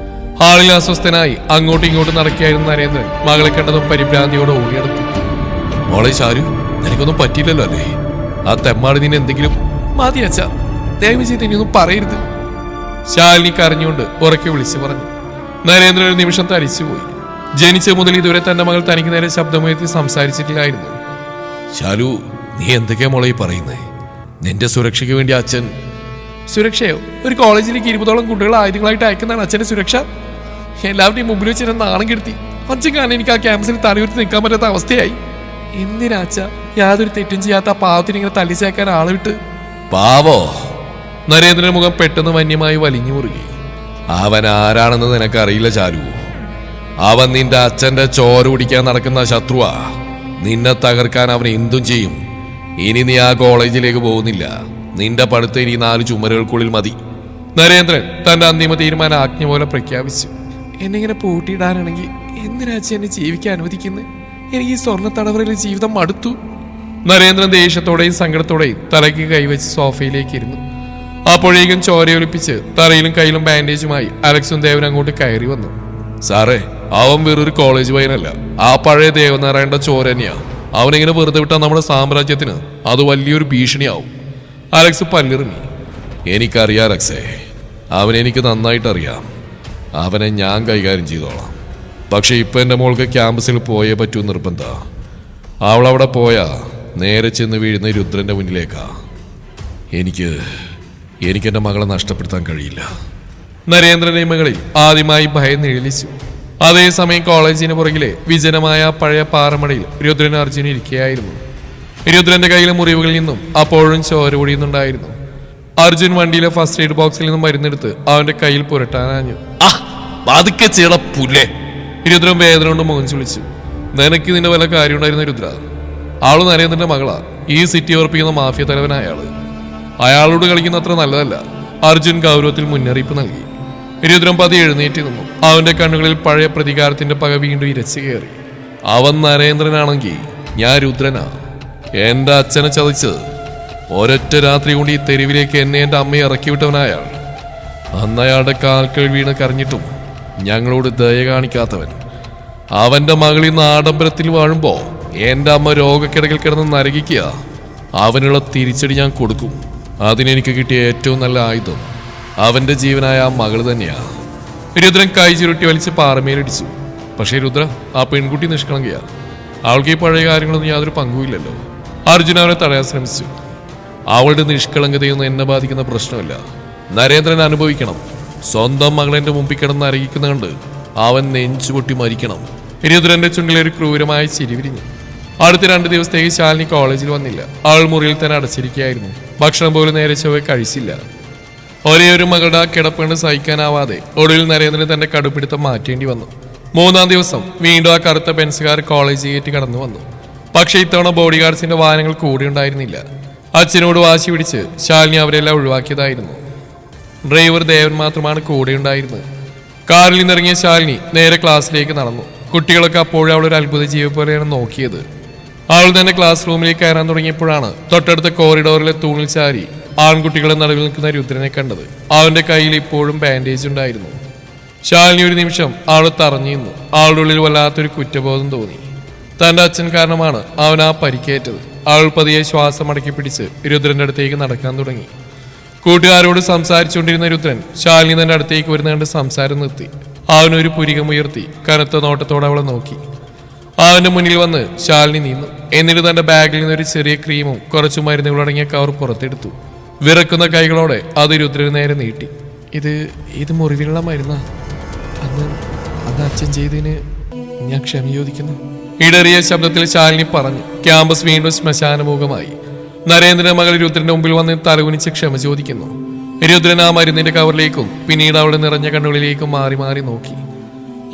ഹാളിൽ അസ്വസ്ഥനായി അങ്ങോട്ടും ഇങ്ങോട്ടും നടക്കുകയായിരുന്ന നരേന്ദ്രൻ മകളെ കണ്ടതും പരിഭ്രാന്തിയോടെ ഓടിയെടുത്തു. മോളെ ശാരു, നിനക്കൊന്നും പറ്റിയില്ലല്ലോ അല്ലേ? ആ തെമ്മാടി നിന്നെ എന്തെങ്കിലും. മതി അച്ഛ, ദയവ് ചെയ്ത് ഇനിയൊന്നും പറയരുത്. ശാലിനി കരഞ്ഞുകൊണ്ട് ഉറക്കെ വിളിച്ചു പറഞ്ഞു. നരേന്ദ്രൻ ഒരു നിമിഷം തരിച്ചുപോയി. ജനിച്ച മുതൽ ഇതുവരെ തന്റെ മകൾ തനിക്ക് നേരെ ശബ്ദമുയർത്തി സംസാരിച്ചിട്ടില്ലായിരുന്നു. ശാലു, നീ എന്തൊക്കെയാ മോളെ പറയുന്നേ? നിന്റെ സുരക്ഷയ്ക്ക് വേണ്ടി അച്ഛൻ. സുരക്ഷയോ? ഒരു കോളേജിലേക്ക് 20ഓളം കുട്ടികൾ ആയുധങ്ങളായിട്ട് അയക്കുന്നതാണ് അച്ഛന്റെ സുരക്ഷ. എല്ലാവരുടെയും മുമ്പിൽ വെച്ച് എന്നെ നാണം കെടുത്തി. അച്ഛൻ കാരണം എനിക്ക് ആ ക്യാമ്പസിൽ തലയുയർത്തി നിൽക്കാൻ പറ്റാത്ത അവസ്ഥയായി. എന്തിനാ അച്ഛ യാതൊരു തെറ്റും ചെയ്യാത്ത ആ പാവത്തിന് ഇങ്ങനെ തല്ലിച്ചേക്കാൻ ആളെ വിട്ട്? പാവോ? നരേന്ദ്രന്റെ മുഖം പെട്ടെന്ന് വന്യമായി വലിഞ്ഞു മുറുകി. അവൻ ആരാണെന്ന് നിനക്കറിയില്ല ചാലു. അവൻ നിന്റെ അച്ഛന്റെ ചോര കുടിക്കാൻ നടക്കുന്ന ശത്രുവാ. നിന്നെ തകർക്കാൻ അവൻ എന്തും ചെയ്യും. ഇനി നീ ആ കോളേജിലേക്ക് പോകുന്നില്ല. നിന്റെ പഠിത്തം ഇനി 4 ചുമരുകൾക്കുള്ളിൽ മതി. നരേന്ദ്രൻ തന്റെ അന്തിമ തീരുമാനം ആജ്ഞ പോലെ പ്രഖ്യാപിച്ചു. എന്നിങ്ങനെ പൂട്ടിയിടാനാണെങ്കിൽ എന്തിനാച്ച എന്നെ ജീവിക്കാൻ അനുവദിക്കുന്നത്? എനിക്ക് ഈ സ്വർണ്ണ തടവറയിലെ ജീവിതം മടുത്തു. നരേന്ദ്രൻ ദേഷ്യത്തോടെയും സങ്കടത്തോടെയും തലയ്ക്ക് കൈവച്ച് സോഫയിലേക്ക് ഇരുന്നു. അപ്പോഴേക്കും ചോരയൊലിപ്പിച്ച് തറയിലും കയ്യിലും ബാൻഡേജുമായി അലക്സും ദേവൻ അങ്ങോട്ട് കയറി വന്നു. സാറേ, അവൻ വേറൊരു കോളേജ് പയ്യനല്ല. ആ പഴയ ദേവനാരായണന്റെ ചോര തന്നെയാ. അവനെങ്ങനെ വെറുതെ വിട്ടാൽ നമ്മുടെ സാമ്രാജ്യത്തിന് അത് വലിയൊരു ഭീഷണിയാവും. അലക്സ് പല്ലിറങ്ങി. എനിക്കറിയാം അലക്സേ, അവനെനിക്ക് നന്നായിട്ടറിയാം. അവനെ ഞാൻ കൈകാര്യം ചെയ്തോളാം. പക്ഷെ ഇപ്പം എൻ്റെ മോൾക്ക് ക്യാമ്പസിൽ പോയേ പറ്റൂ നിർബന്ധ. അവളവിടെ പോയാ നേരെ ചെന്ന് വീഴുന്ന രുദ്രന്റെ മുന്നിലേക്കാ. എനിക്കെൻ്റെ മകളെ നഷ്ടപ്പെടുത്താൻ കഴിയില്ല. നരേന്ദ്രന്റെ മകളിൽ ആദ്യമായി ഭയം നിഴലിച്ചു. അതേസമയം കോളേജിന് പുറകിലെ വിജനമായ പഴയ പാറമടയിൽ രുദ്രൻ അർജുൻ ഇരിക്കുകയായിരുന്നു. രുദ്രന്റെ കയ്യിലെ മുറിവുകളിൽ നിന്നും അപ്പോഴും ചോര ഒഴിയുന്നുണ്ടായിരുന്നു. അർജുൻ വണ്ടിയിലെ ഫസ്റ്റ് എയ്ഡ് ബോക്സിൽ നിന്നും മരുന്നെടുത്ത് അവന്റെ കയ്യിൽ പുരട്ടാനാഞ്ഞു. രുദ്രൻ വേദന കൊണ്ട് മുഖം ചുളിച്ചു. നിനക്ക് ഇതിന്റെ വല്ല കാര്യം ഉണ്ടായിരുന്ന രുദ്ര? ആള് നരേന്ദ്രന്റെ മകളാ. ഈ സിറ്റി ഉറപ്പിക്കുന്ന മാഫിയ തലവനായ അയാളോട് കളിക്കുന്ന അത്ര നല്ലതല്ല. അർജുൻ ഗൗരവത്തിൽ മുന്നറിയിപ്പ് നൽകി. രുദ്രൻ പതി എഴുന്നേറ്റ് നിന്നു. അവന്റെ കണ്ണുകളിൽ പഴയ പ്രതികാരത്തിന്റെ പക വീണ്ടും ഇരച്ചു കയറി. അവൻ നരേന്ദ്രനാണെങ്കിൽ ഞാൻ രുദ്രനാ. എന്റെ അച്ഛനെ ചതിച്ചത് ഒരൊറ്റ രാത്രി കൊണ്ട് ഈ തെരുവിലേക്ക് എന്നെ എന്റെ അമ്മയെ ഇറക്കി വിട്ടവനായാൾ. അന്ന് അയാളുടെ കാൽക്കൾ വീണ് കരഞ്ഞിട്ടും ഞങ്ങളോട് ദയ കാണിക്കാത്തവൻ. അവന്റെ മകളിൽ നിന്ന് ആഡംബരത്തിൽ വാഴുമ്പോ എന്റെ അമ്മ രോഗക്കിടകിൽ കിടന്ന് നരകിക്കുക. അവനുള്ള തിരിച്ചടി ഞാൻ കൊടുക്കും. അതിനെനിക്ക് കിട്ടിയ ഏറ്റവും നല്ല ആയുധം അവന്റെ ജീവനായ ആ മകൾ തന്നെയാ. രുദ്രൻ കൈ ചുരുട്ടി വലിച്ച് പാറമേലടിച്ചു. പക്ഷേ രുദ്ര, ആ പെൺകുട്ടി നിഷ്കളങ്കയാ. അവൾക്ക് ഈ പഴയ കാര്യങ്ങളൊന്നും യാതൊരു പങ്കുമില്ലല്ലോ. അർജുൻ അവനെ തടയാൻ ശ്രമിച്ചു. അവളുടെ നിഷ്കളങ്കതയൊന്നും എന്നെ ബാധിക്കുന്ന പ്രശ്നമല്ല. നരേന്ദ്രൻ അനുഭവിക്കണം. സ്വന്തം മകളെന്റെ മുമ്പിൽ കിടന്ന് അരകിക്കുന്ന കണ്ട് അവൻ നെഞ്ചുപൊട്ടി മരിക്കണം. രുദ്രന്റെ ചുണ്ടിലെ ഒരു ക്രൂരമായ ചിരി വിരിഞ്ഞു. അടുത്ത 2 ദിവസത്തേക്ക് ശാലിനി കോളേജിൽ വന്നില്ല. അവൾ മുറിയിൽ തന്നെ അടച്ചിരിക്കുകയായിരുന്നു. ഭക്ഷണം പോലും നേരെ ചൊവ്വെ കഴിച്ചില്ല. ഒരേ ഒരു മകളുടെ കിടപ്പുകൊണ്ട് സഹിക്കാനാവാതെ ഒടുവിൽ നരേന്ദ്രൻ തന്റെ കടുപ്പിടുത്തം മാറ്റേണ്ടി വന്നു. 3-ാം ദിവസം വീണ്ടും ആ കറുത്ത ബെൻസുകാർ കോളേജ് ഗേറ്റ് കടന്നു വന്നു. പക്ഷേ ഇത്തവണ ബോഡി ഗാർഡ്സിന്റെ വാഹനങ്ങൾ കൂടെ ഉണ്ടായിരുന്നില്ല. അച്ഛനോട് വാശി പിടിച്ച് ശാലിനി അവരെല്ലാം ഒഴിവാക്കിയതായിരുന്നു. ഡ്രൈവർ ദേവൻ മാത്രമാണ് കൂടെ ഉണ്ടായിരുന്നത്. കാറിൽ നിന്നിറങ്ങിയ ശാലിനി നേരെ ക്ലാസ്സിലേക്ക് നടന്നു. കുട്ടികളൊക്കെ അപ്പോഴും അവളൊരു അത്ഭുത ജീവി പോലെയാണ് നോക്കിയത്. അവൾ തന്നെ ക്ലാസ് റൂമിലേക്ക് കയറാൻ തുടങ്ങിയപ്പോഴാണ് തൊട്ടടുത്ത കോറിഡോറിലെ തൂണിൽ ചാരി ആൺകുട്ടികളെ നടുവിൽ നിൽക്കുന്ന രുദ്രനെ കണ്ടത്. അവന്റെ കയ്യിൽ ഇപ്പോഴും ബാൻഡേജ് ഉണ്ടായിരുന്നു. ശാലിനി ഒരു നിമിഷം അവളെ തറഞ്ഞു നിന്നു. അവളുടെ ഉള്ളിൽ വല്ലാത്തൊരു കുറ്റബോധം തോന്നി. തന്റെ അച്ഛൻ കാരണമാണ് അവൻ ആ പരിക്കേറ്റത്. അവൾ പതിയെ ശ്വാസം അടക്കി പിടിച്ച് രുദ്രന്റെ അടുത്തേക്ക് നടക്കാൻ തുടങ്ങി. കൂട്ടുകാരോട് സംസാരിച്ചുകൊണ്ടിരുന്ന രുദ്രൻ ശാലിനി തന്റെ അടുത്തേക്ക് വരുന്ന കണ്ട് സംസാരം നിർത്തി. അവനൊരു പുരികമുയർത്തി കനത്ത നോട്ടത്തോടെ അവളെ നോക്കി. അവന്റെ മുന്നിൽ വന്ന് ശാലിനി നിന്നു. എന്നിട്ട് തന്റെ ബാഗിൽ നിന്നൊരു ചെറിയ ക്രീമും കുറച്ചു മരുന്നുകളടങ്ങിയ കവർ പുറത്തെടുത്തു. വിറക്കുന്ന കൈകളോടെ അത് രുദ്രന് നേരെ നീട്ടി. ഇത് മുറിവിലുള്ള മരുന്നാ. അന്ന് അച്ഛൻ ചെയ്തതിന് ഞാൻ ക്ഷമ ചോദിക്കുന്നു. ഇടറിയ ശബ്ദത്തിൽ ശാലിനി പറഞ്ഞു. ക്യാമ്പസ് വീണ്ടും ശ്മശാനമുഖമായി. നരേന്ദ്രന്റെ മകൾ രുദ്രന്റെ മുമ്പിൽ വന്ന് തലകുനിച്ച് ക്ഷമ ചോദിക്കുന്നു. രുദ്രൻ ആ മരുന്നിന്റെ കവറിലേക്കും പിന്നീട് അവളുടെ നിറഞ്ഞ കണ്ണുകളിലേക്കും മാറി മാറി നോക്കി.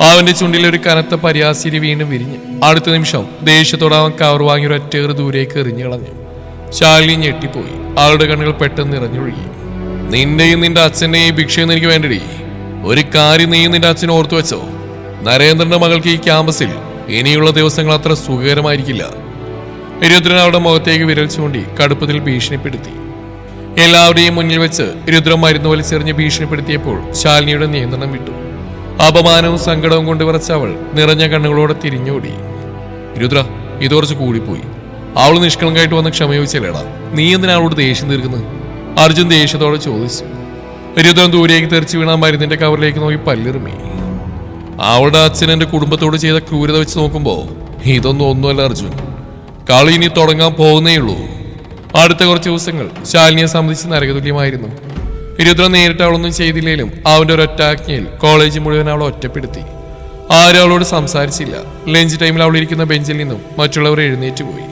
അവന്റെ ചുണ്ടിൽ ഒരു കനത്ത പരിഹാസിരി വീണ്ടും വിരിഞ്ഞു. അടുത്ത നിമിഷം ദേഷ്യത്തോടെ അവൻ കവർ വാങ്ങി ഒരു ഒറ്റേറ് ദൂരേക്ക് എറിഞ്ഞു കളഞ്ഞു. ശാലിനി ഞെട്ടിപ്പോയി. അവളുടെ കണ്ണുകൾ പെട്ടെന്ന് നിറഞ്ഞൊഴുകി. നിന്റെയും നിന്റെ അച്ഛന്റെയും ഭിക്ഷയൊന്നും എനിക്ക് വേണ്ടടി. ഒരു കാര്യം നീയും നിന്റെ അച്ഛൻ ഓർത്തു വെച്ചോ. നരേന്ദ്രന്റെ മകൾക്ക് ഈ ക്യാമ്പസിൽ ഇനിയുള്ള ദിവസങ്ങൾ അത്ര സുഖകരമായിരിക്കില്ല. രുദ്രൻ അവളുടെ മുഖത്തേക്ക് വിരൽ ചൂണ്ടി കടുപ്പത്തിൽ ഭീഷണിപ്പെടുത്തി. എല്ലാവരുടെയും മുന്നിൽ വെച്ച് രുദ്രൻ മരുന്ന് വലിച്ചെറിഞ്ഞ് ഭീഷണിപ്പെടുത്തിയപ്പോൾ ശാലിനിയുടെ നിയന്ത്രണം വിട്ടു. അപമാനവും സങ്കടവും കൊണ്ട് വിറച്ച അവൾ നിറഞ്ഞ കണ്ണുകളോടെ തിരിഞ്ഞോടി. രുദ്ര, ഇത് കുറച്ച് കൂടിപ്പോയി. അവൾ നിഷ്കളങ്കായിട്ട് വന്ന് ക്ഷമ ചോദിച്ചല്ലേടാ. നീ എന്തിനാ അവളോട് ദേഷ്യം തീർക്കുന്നത്? അർജുൻ ദേഷ്യത്തോടെ ചോദിച്ചു. രുദ്രൻ ദൂരേക്ക് തെറിച്ചു വീണ മരുന്നിന്റെ കവറിലേക്ക് നോക്കി പല്ലിറുമി. അവളുടെ അച്ഛൻ എന്റെ കുടുംബത്തോട് ചെയ്ത ക്രൂരത വെച്ച് നോക്കുമ്പോ ഇതൊന്നും ഒന്നുമല്ല അർജുൻ. കളി ഇനി തുടങ്ങാൻ പോകുന്നേയുള്ളൂ. അടുത്ത കുറച്ച് ദിവസങ്ങൾ ശാലിനിയെ സംബന്ധിച്ച് നരകതുല്യമായിരുന്നു. രുദ്രൻ നേരിട്ട് അവളൊന്നും ചെയ്തില്ലേലും അവന്റെ ഒരൊറ്റ ആജ്ഞയിൽ കോളേജ് മുഴുവൻ അവളെ ഒറ്റപ്പെടുത്തി. ആരും അവളോട് സംസാരിച്ചില്ല. ലഞ്ച് ടൈമിൽ അവൾ ഇരിക്കുന്ന ബെഞ്ചിൽ നിന്നും മറ്റുള്ളവർ എഴുന്നേറ്റ് പോയി.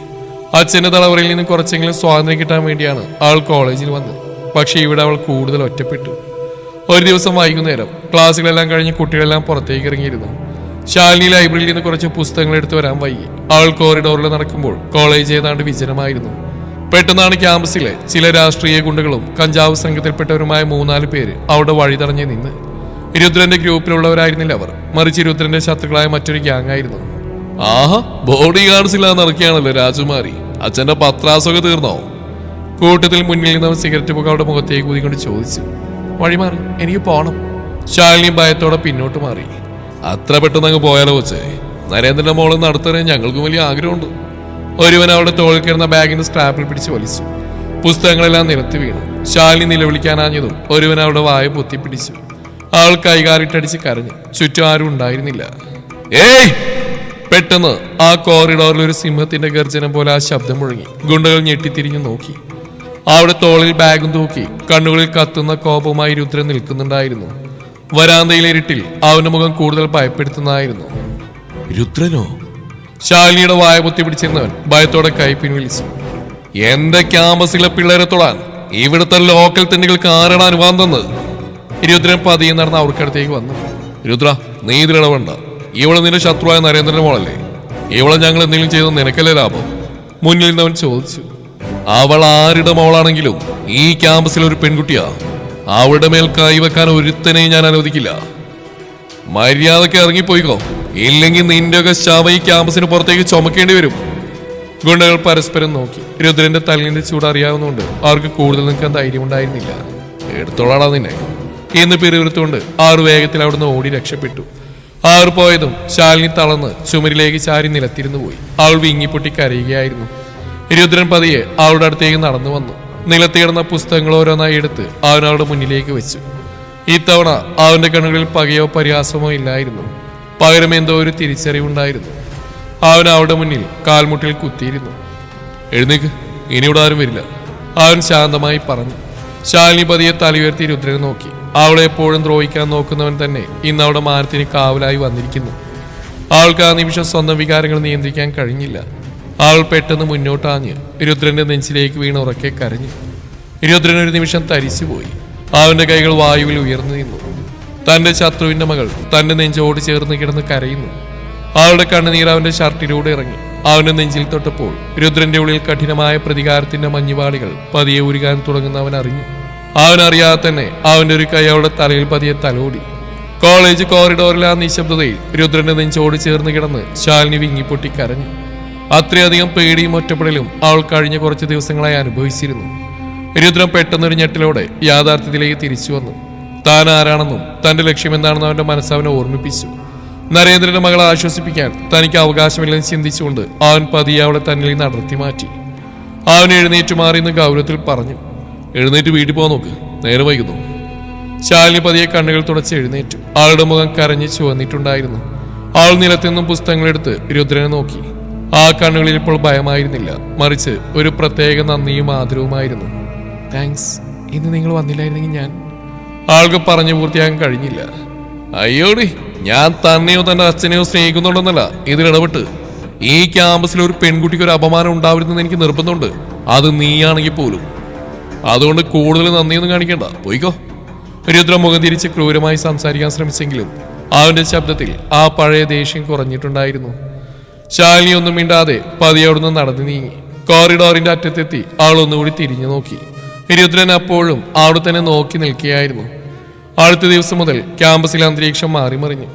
അച്ഛന്റെ തലവറയിൽ നിന്നും കുറച്ചെങ്കിലും സ്വാതന്ത്ര്യം കിട്ടാൻ വേണ്ടിയാണ് അവൾ കോളേജിൽ വന്നത്. പക്ഷെ ഇവിടെ അവൾ കൂടുതൽ ഒറ്റപ്പെട്ടു. ഒരു ദിവസം വൈകുന്നേരം ക്ലാസ്സുകളെല്ലാം കഴിഞ്ഞ് കുട്ടികളെല്ലാം പുറത്തേക്ക് ഇറങ്ങിയിരുന്നു. ശാലിനി ലൈബ്രറിയിൽ നിന്ന് കുറച്ച് പുസ്തകങ്ങൾ എടുത്തു വരാൻ വൈകി. അവൾ കോറിഡോറിൽ നടക്കുമ്പോൾ കോളേജ് ഏതാണ്ട് വിജനമായിരുന്നു. പെട്ടെന്നാണ് ക്യാമ്പസിലെ ചില രാഷ്ട്രീയ ഗുണ്ടകളും കഞ്ചാവ് സംഘത്തിൽപ്പെട്ടവരുമായ 3-4 പേര് അവിടെ വഴി തടഞ്ഞു നിന്ന്. രുദ്രന്റെ ഗ്രൂപ്പിലുള്ളവരായിരുന്നില്ല അവർ, മറിച്ച് രുദ്രന്റെ ശത്രുക്കളായ മറ്റൊരു ഗ്യാങ് ആയിരുന്നു. ആഹാ, ബോഡി ഗാർഡ്സ് ഇല്ലാതെ നടക്കുകയാണല്ലോ രാജകുമാരി. അച്ഛന്റെ പത്രാസൊക്കെ തീർന്നോ? കൂട്ടത്തിൽ മുന്നിൽ നിന്ന് സിഗരറ്റ് പുക അവരുടെ മുഖത്തേക്ക് ഊതിക്കൊണ്ട് ചോദിച്ചു. വഴിമാറി, എനിക്ക് പോണം. ശാലിനി ഭയത്തോടെ പിന്നോട്ട് മാറി. അത്ര പെട്ടെന്ന് അങ്ങ് പോയാലോ വെച്ചേ? നരേന്ദ്രന്റെ മോളിൽ നടത്തറിയാൻ ഞങ്ങൾക്കും വലിയ ആഗ്രഹമുണ്ട്. ഒരുവൻ അവളുടെ തോളിൽ കിടന്ന ബാഗിന്റെ സ്ട്രാപ്പിൽ പിടിച്ച് വലിച്ചു. പുസ്തകങ്ങളെല്ലാം നിലത്ത് വീണു. ശാലിനി നിലവിളിക്കാനാഞ്ഞതും ഒരുവൻ അവളുടെ വായ പൊത്തിപ്പിടിച്ചു. അവൾ കൈകാറിട്ടടിച്ച് കരഞ്ഞു. ചുറ്റും ആരും ഉണ്ടായിരുന്നില്ല. ഏയ്! പെട്ടെന്ന് ആ കോറിഡോറിൽ ഒരു സിംഹത്തിന്റെ ഗർജനം പോലെ ആ ശബ്ദം മുഴങ്ങി. ഗുണ്ടകൾ ഞെട്ടിത്തിരിഞ്ഞു നോക്കി. അവിടെ തോളിൽ ബാഗും തൂക്കി കണ്ണുകളിൽ കത്തുന്ന കോപവുമായി രുദ്രൻ നിൽക്കുന്നുണ്ടായിരുന്നു. വരാന്തയിലെ ഇരുട്ടിൽ അവന്റെ മുഖം കൂടുതൽ ഭയപ്പെടുത്തുന്നതായിരുന്നു. രുദ്രനോ? ശാലിനിയുടെ വായ പൊത്തി പിടിച്ചിരുന്നവൻ ഭയത്തോടെ കൈ പിൻവലിച്ചു. എന്റെ ക്യാമ്പസിലെ പിള്ളേരെ തൊടാൻ ഇവിടുത്തെ ലോക്കൽ തെണ്ടികൾക്ക് ആരാണ് അനുവാദം തന്നത്? രുദ്രൻ പതിയെ നടന്ന് അവർക്കടുത്തേക്ക് വന്നു. രുദ്ര, നീ ഇതിലിടവണ്ട. ഇവളെ നിന്റെ ശത്രുവായ നരേന്ദ്രന്റെ മോളല്ലേ? ഇവളെ ഞങ്ങൾ എന്തെങ്കിലും ചെയ്ത് നിനക്കല്ലേ ലാഭം? മുന്നിൽ നിന്നവൻ ചോദിച്ചു. അവൾ ആരുടെ മോളാണെങ്കിലും ഈ ക്യാമ്പസിൽ ഒരു പെൺകുട്ടിയാ. അവളുടെ മേൽ കൈവെക്കാൻ ഒരുത്തനെയും ഞാൻ അനുവദിക്കില്ല. മര്യാദക്ക് ഇറങ്ങിപ്പോയിക്കോ, ഇല്ലെങ്കിൽ നിന്റെയൊക്കെ ശവ ഈ ക്യാമ്പസിന് പുറത്തേക്ക് ചുമക്കേണ്ടി വരും. ഗുണ്ടകൾ പരസ്പരം നോക്കി. രുദ്രന്റെ തല്ലിന്റെ ചൂട് അറിയാവുന്നതുകൊണ്ട് അവർക്ക് കൂടുതൽ നിൽക്കാൻ ധൈര്യമുണ്ടായിരുന്നില്ല. എടുത്തോളാടാ നിന്നെ എന്ന് പിറുവിറുത്തുകൊണ്ട് ആറ് വേഗത്തിൽ അവിടുന്ന് ഓടി രക്ഷപ്പെട്ടു. ആറ് പോയതും ശാലിനി തളർന്ന് ചുമരിലേക്ക് ചാരി നിലത്തിരുന്നു പോയി. അവൾ വിങ്ങിപ്പൊട്ടി കരയുകയായിരുന്നു. രുദ്രൻ പതിയെ അവളുടെ അടുത്തേക്ക് നടന്നു വന്നു. നിലത്ത് കിടന്ന പുസ്തകങ്ങൾ ഓരോന്നായി എടുത്ത് അവൻ അവളുടെ മുന്നിലേക്ക് വെച്ചു. ഇത്തവണ അവന്റെ കണ്ണുകളിൽ പകയോ പരിഹാസമോ ഇല്ലായിരുന്നു. പകരം എന്തോ ഒരു തിരിച്ചറിവുണ്ടായിരുന്നു. അവൻ അവളുടെ മുന്നിൽ കാൽമുട്ടിൽ കുത്തിയിരുന്നു. എഴുന്നേക്ക്, ഇനിയുടെ ആരും വരില്ല, അവൻ ശാന്തമായി പറഞ്ഞു. ശാലിനി പതിയെ തലയുയർത്തി രുദ്രനെ നോക്കി. അവളെ എപ്പോഴും ദ്രോഹിക്കാൻ നോക്കുന്നവൻ തന്നെ ഇന്ന് അവളുടെ മാനത്തിന് കാവലായി വന്നിരിക്കുന്നു. അവൾക്ക് ആ നിമിഷം സ്വന്തം വികാരങ്ങൾ നിയന്ത്രിക്കാൻ കഴിഞ്ഞില്ല. അവൾ പെട്ടെന്ന് മുന്നോട്ടാഞ്ഞ് രുദ്രന്റെ നെഞ്ചിലേക്ക് വീണ് ഉറക്കെ കരഞ്ഞു. രുദ്രൻ ഒരു നിമിഷം തരിച്ചുപോയി. അവന്റെ കൈകൾ വായുവിൽ ഉയർന്നു നിന്നു. തന്റെ ശത്രുവിന്റെ മകൾ തന്റെ നെഞ്ചോട് ചേർന്ന് കിടന്ന് കരയുന്നു. അവളുടെ കണ്ണുനീർ അവന്റെ ഷർട്ടിലൂടെ ഇറങ്ങി. അവന്റെ നെഞ്ചിൽ തൊട്ടപ്പോൾ രുദ്രന്റെ ഉള്ളിൽ കഠിനമായ പ്രതികാരത്തിന്റെ മഞ്ഞുപാളികൾ പതിയെ ഉരുകാൻ തുടങ്ങുന്നവൻ അറിഞ്ഞു. അവനറിയാതെ തന്നെ അവന്റെ ഒരു കൈ അവളുടെ തലയിൽ പതിയെ തലോടി. കോളേജ് കോറിഡോറിലെ ആ നിശബ്ദതയിൽ രുദ്രന്റെ നെഞ്ചോട് ചേർന്ന് കിടന്ന് ശാലിനി വിങ്ങിപ്പൊട്ടി കരഞ്ഞു. അത്രയധികം പേടിയും ഒറ്റപ്പെടലും അവൾ കഴിഞ്ഞ കുറച്ച് ദിവസങ്ങളായി അനുഭവിച്ചിരുന്നു. രുദ്രൻ പെട്ടെന്നൊരു ഞെട്ടലോടെ യാഥാർത്ഥ്യത്തിലേക്ക് തിരിച്ചു വന്നു. താൻ ആരാണെന്നും തന്റെ ലക്ഷ്യം എന്താണെന്നും അവന്റെ മനസ്സ് അവനെ ഓർമ്മിപ്പിച്ചു. നരേന്ദ്രന്റെ മകളെ ആശ്വസിപ്പിക്കാൻ തനിക്ക് അവകാശമില്ലെന്ന് ചിന്തിച്ചുകൊണ്ട് അവൻ പതിയെ അവളെ തന്നിൽ നിന്ന് അടർത്തി മാറ്റി. അവൻ എഴുന്നേറ്റ് മാറിയെന്ന് ഗൗരവത്തിൽ പറഞ്ഞു. എഴുന്നേറ്റ് വീട്ടിൽ പോകാൻ നോക്ക്, നേരെ വൈകുന്നു. ശാലിനി പതിയെ കണ്ണുകൾ തുടച്ച് എഴുന്നേറ്റു. അവളുടെ മുഖം കരഞ്ഞ് ചുവന്നിട്ടുണ്ടായിരുന്നു. അവൾ നിലത്തു നിന്നും പുസ്തകങ്ങളെടുത്ത് രുദ്രനെ നോക്കി. ആ കണ്ണുകളിൽ ഇപ്പോൾ ഭയമായിരുന്നില്ല, മറിച്ച് ഒരു പ്രത്യേക നന്ദിയും ആദരവുമായിരുന്നു. താങ്ക്സ്, ഇന്ന് നിങ്ങൾ വന്നില്ലായിരുന്നെങ്കിൽ ഞാൻ... ആൾക്ക് പറഞ്ഞു പൂർത്തിയാക്കാൻ കഴിഞ്ഞില്ല. അയ്യോടി, ഞാൻ തന്നെയോ തന്റെ അച്ഛനെയോ സ്നേഹിക്കുന്നുണ്ടെന്നല്ല ഇതിലിടപെട്ട്. ഈ ക്യാമ്പസിൽ ഒരു പെൺകുട്ടിക്ക് ഒരു അപമാനം ഉണ്ടാവരുതെന്ന് എനിക്ക് നിർബന്ധമുണ്ട്, അത് നീയാണെങ്കിൽ പോലും. അതുകൊണ്ട് കൂടുതൽ നന്ദിയൊന്നും കാണിക്കണ്ട, പോയിക്കോ. രുദ്ര മുഖം തിരിച്ച് ക്രൂരമായി സംസാരിക്കാൻ ശ്രമിച്ചെങ്കിലും അവന്റെ ശബ്ദത്തിൽ ആ പഴയ ദേഷ്യം കുറഞ്ഞിട്ടുണ്ടായിരുന്നു. ശാലിനി ഒന്നും മിണ്ടാതെ പതിയെ അവിടുന്ന് നടന്നു നീങ്ങി. കോറിഡോറിന്റെ അറ്റത്തെത്തി അവളൊന്നുകൂടി തിരിഞ്ഞു നോക്കി. രുദ്രൻ അപ്പോഴും അവിടെ തന്നെ നോക്കി നിൽക്കുകയായിരുന്നു. അടുത്ത ദിവസം മുതൽ ക്യാമ്പസിലെ അന്തരീക്ഷം മാറിമറിഞ്ഞു.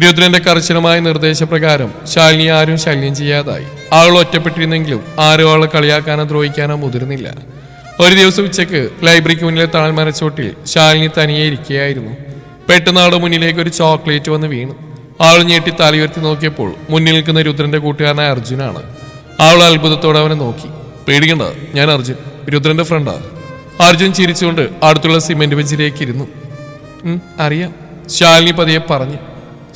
രുദ്രന്റെ കർശനമായ നിർദ്ദേശപ്രകാരം ശാലിനി ആരും ശല്യം ചെയ്യാതായി. അവൾ ഒറ്റപ്പെട്ടിരുന്നെങ്കിലും ആരും അവളെ കളിയാക്കാനോ ദ്രോഹിക്കാനോ മുതിർന്നില്ല. ഒരു ദിവസം ഉച്ചയ്ക്ക് ലൈബ്രറിക്ക് മുന്നിലെ താഴ്മരച്ചോട്ടിൽ ശാലിനി തനിയെ ഇരിക്കുകയായിരുന്നു. പെട്ടെന്ന് അവളുടെ മുന്നിലേക്ക് ഒരു ചോക്ലേറ്റ് വന്ന് വീണു. അവൾ ഞെട്ടി തലയുയർത്തി നോക്കിയപ്പോൾ മുന്നിൽ നിൽക്കുന്ന രുദ്രന്റെ കൂട്ടുകാരനായ അർജുനാണ്. അവൾ അത്ഭുതത്തോടെ അവനെ നോക്കി. പേടിക്കണ്ട, ഞാൻ അർജുൻ, രുദ്രന്റെ ഫ്രണ്ടാ. അർജുൻ ചിരിച്ചുകൊണ്ട് അടുത്തുള്ള സിമെന്റ് ബെഞ്ചിലേക്ക് ഇരുന്നു. അറിയാം, ശാലിനി പതിയെ പറഞ്ഞു.